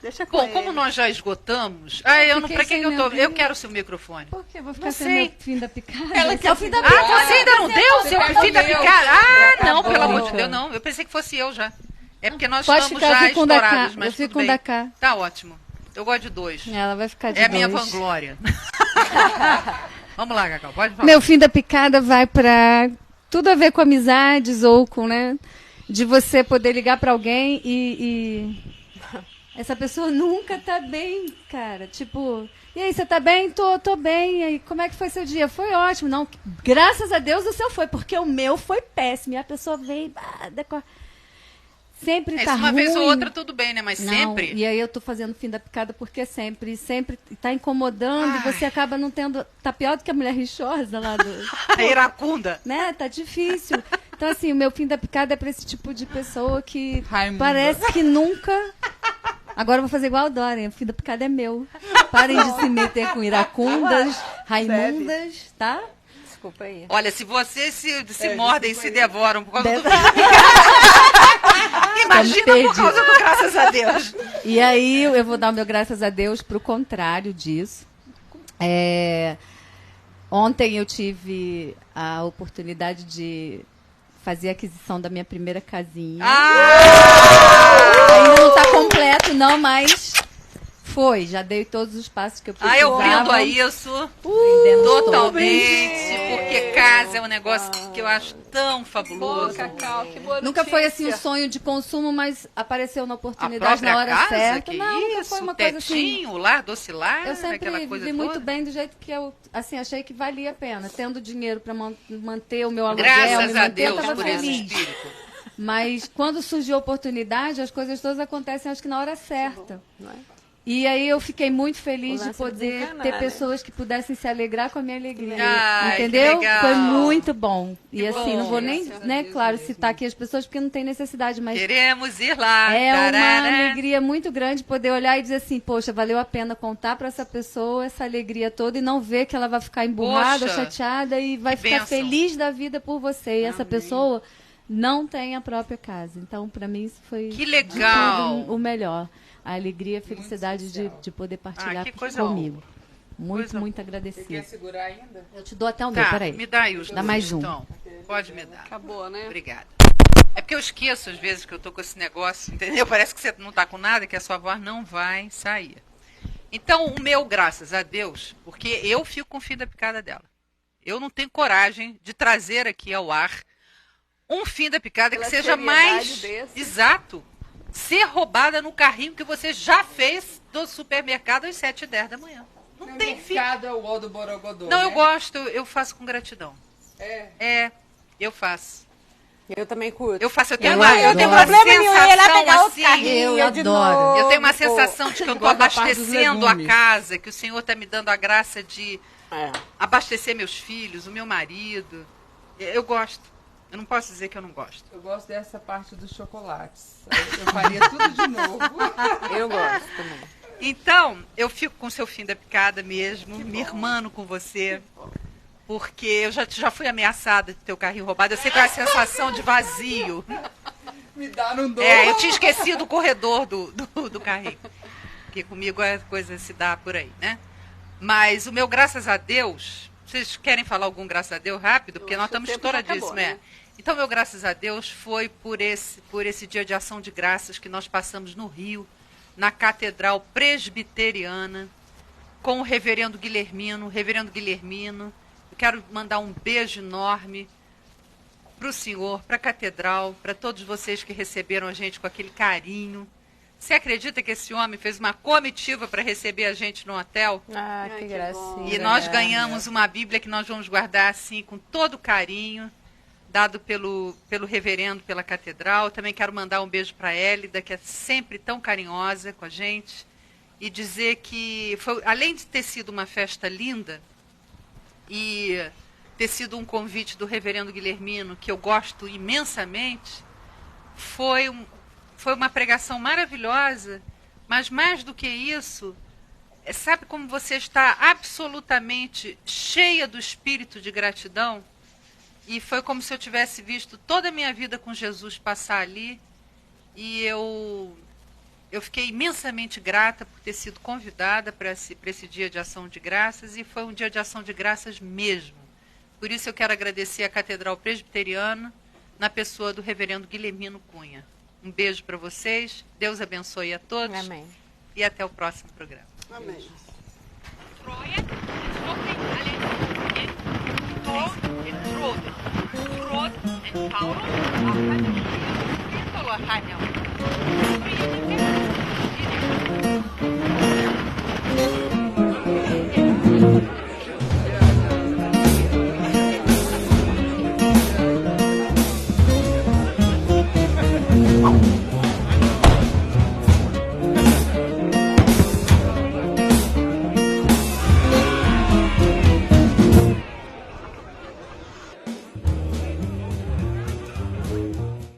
Deixa com Bom, ele. como nós já esgotamos... eu não, Fiquei pra quem sem eu tô... meu Eu quero o seu microfone. Por que? Vou ficar Não sem sei. meu fim da picada? Ela Esse quer é o fim da ficar- picada. Ah, você ainda não deu seu Você fim da deu. picada? Ah, não, Acabou. pelo amor de Deus, não. Eu pensei que fosse eu já. É porque nós Pode estamos ficar, eu já fico com o da cá. estourados, mas Eu fico tudo com o bem. da cá. Tá ótimo. Eu gosto de 2. Ela vai ficar de É a minha dois. vanglória. Vamos lá, Cacau, pode falar. Meu fim da picada vai pra tudo a ver com amizades ou com, né? De você poder ligar pra alguém e essa pessoa nunca tá bem, cara. Tipo, e aí, você tá bem? Tô bem. E aí, como é que foi seu dia? Foi ótimo. Não, graças a Deus o seu foi, porque o meu foi péssimo. E a pessoa veio, sempre tá uma ruim. vez ou outra tudo bem, né? Mas Não, sempre. E aí eu tô fazendo fim da picada porque sempre tá incomodando, e você acaba não tendo. Tá pior do que a mulher rixosa lá do. A iracunda. Né? Tá difícil. Então, assim, o meu fim da picada é pra esse tipo de pessoa que Raimunda. parece que nunca. Agora eu vou fazer igual a Dorian, o fim da picada é meu. Parem de se meter com iracundas, raimundas, tá? desculpa aí. Olha, se vocês se mordem e se devoram por causa do imagina por causa do graças a Deus. E aí eu vou dar o meu graças a Deus pro contrário disso. Ontem eu tive a oportunidade de fazer a aquisição da minha primeira casinha. Ainda não está completo, não, mas já dei todos os passos que eu precisava. Eu brindo a isso totalmente, porque casa é um negócio que eu acho tão fabuloso. Cacau, que boa Nunca foi assim um notícia. sonho de consumo, mas apareceu na A oportunidade própria na hora casa, certa. que Não, nunca isso, foi uma o coisa assim. tetinho, o lar, docilar, Eu sempre aquela coisa vivi toda. muito bem do jeito que eu achei que valia a pena. Tendo dinheiro para manter o meu aluguel, Graças me a manter, eu Deus estava por esse feliz. espírito. Mas quando surgiu a oportunidade, as coisas todas acontecem, acho que na hora certa. Não é? E aí eu fiquei muito feliz O de lance é poder desencanar, ter né? pessoas que pudessem se alegrar com a minha alegria. Ai, que Entendeu? legal. Foi muito bom. E Que assim, bom. não vou nem, Graças a né, Deus claro, mesmo. citar aqui as pessoas porque não tem necessidade, mas Queremos ir lá. é uma tarará. alegria muito grande poder olhar e dizer assim, poxa, valeu a pena contar para essa pessoa essa alegria toda e não ver que ela vai ficar emburrada, Poxa, chateada e vai que ficar bênção. feliz da vida por você. E essa pessoa não tem a própria casa. Então, para mim, isso foi Que de legal. tudo o melhor. A alegria e a felicidade de poder partilhar que coisa comigo. Muito, Coisa- muito Você quer agradecida. segurar ainda? Eu te dou até o meu, Tá, peraí. me dá aí os Dá dois, mais um. então. Pode me dar. Acabou, né? Obrigada. É porque eu esqueço às vezes que eu tô com esse negócio, entendeu? Parece que você não tá com nada, que a sua voz não vai sair. Então, o meu, graças a Deus, porque eu fico com o fim da picada dela. Eu não tenho coragem de trazer aqui ao ar um fim da picada Pela que seja seriedade mais desse. exato. Ser roubada no carrinho que você já fez do supermercado às 7h10 da manhã. Não tem fim. mercado é o ó do Borogodó, Não, né? eu gosto, eu faço com gratidão. É. Eu faço. Eu também curto. Eu faço, eu tenho Eu uma, eu adoro. tenho uma problema nenhum, eu ia lá sensação pegar o assim. carrinho Eu de adoro. novo. Eu tenho uma sensação de que eu estou Por causa da parte dos abastecendo a legumes. casa, que o Senhor está me dando a graça de É. abastecer meus filhos, o meu marido. Eu gosto. Eu não posso dizer que eu não gosto. Eu gosto dessa parte dos chocolates. Eu faria tudo de novo. Eu gosto também. Então, eu fico com o seu fim da picada mesmo, me irmando com você, porque eu já fui ameaçada de ter o carrinho roubado. Eu sei qual é a sensação de vazio. Me dá, não dou. Eu tinha esquecido o corredor do carrinho. Porque comigo a coisa se dá por aí, né? Mas o meu graças a Deus, vocês querem falar algum graças a Deus rápido? Porque Eu nós acho que o estamos tempo já estouradíssimos, acabou, né? Então, meu graças a Deus foi por esse dia de ação de graças que nós passamos no Rio, na Catedral Presbiteriana, com o reverendo Guilhermino. Reverendo Guilhermino, eu quero mandar um beijo enorme para o senhor, para a catedral, para todos vocês que receberam a gente com aquele carinho. Você acredita que esse homem fez uma comitiva para receber a gente no hotel? Ah, Ai, que que gracinha. E nós ganhamos uma Bíblia que nós vamos guardar assim com todo carinho, dado pelo reverendo, pela catedral. Também quero mandar um beijo para a Hélida, que é sempre tão carinhosa com a gente, e dizer que, além de ter sido uma festa linda, e ter sido um convite do reverendo Guilhermino, que eu gosto imensamente, foi uma pregação maravilhosa, mas mais do que isso, sabe como você está absolutamente cheia do espírito de gratidão? E foi como se eu tivesse visto toda a minha vida com Jesus passar ali, e eu fiquei imensamente grata por ter sido convidada para esse dia de ação de graças, e foi um dia de ação de graças mesmo. Por isso eu quero agradecer a Catedral Presbiteriana, na pessoa do reverendo Guilhermino Cunha. Um beijo para vocês, Deus abençoe a todos. Amém. E até o próximo programa. Amém. Paulo,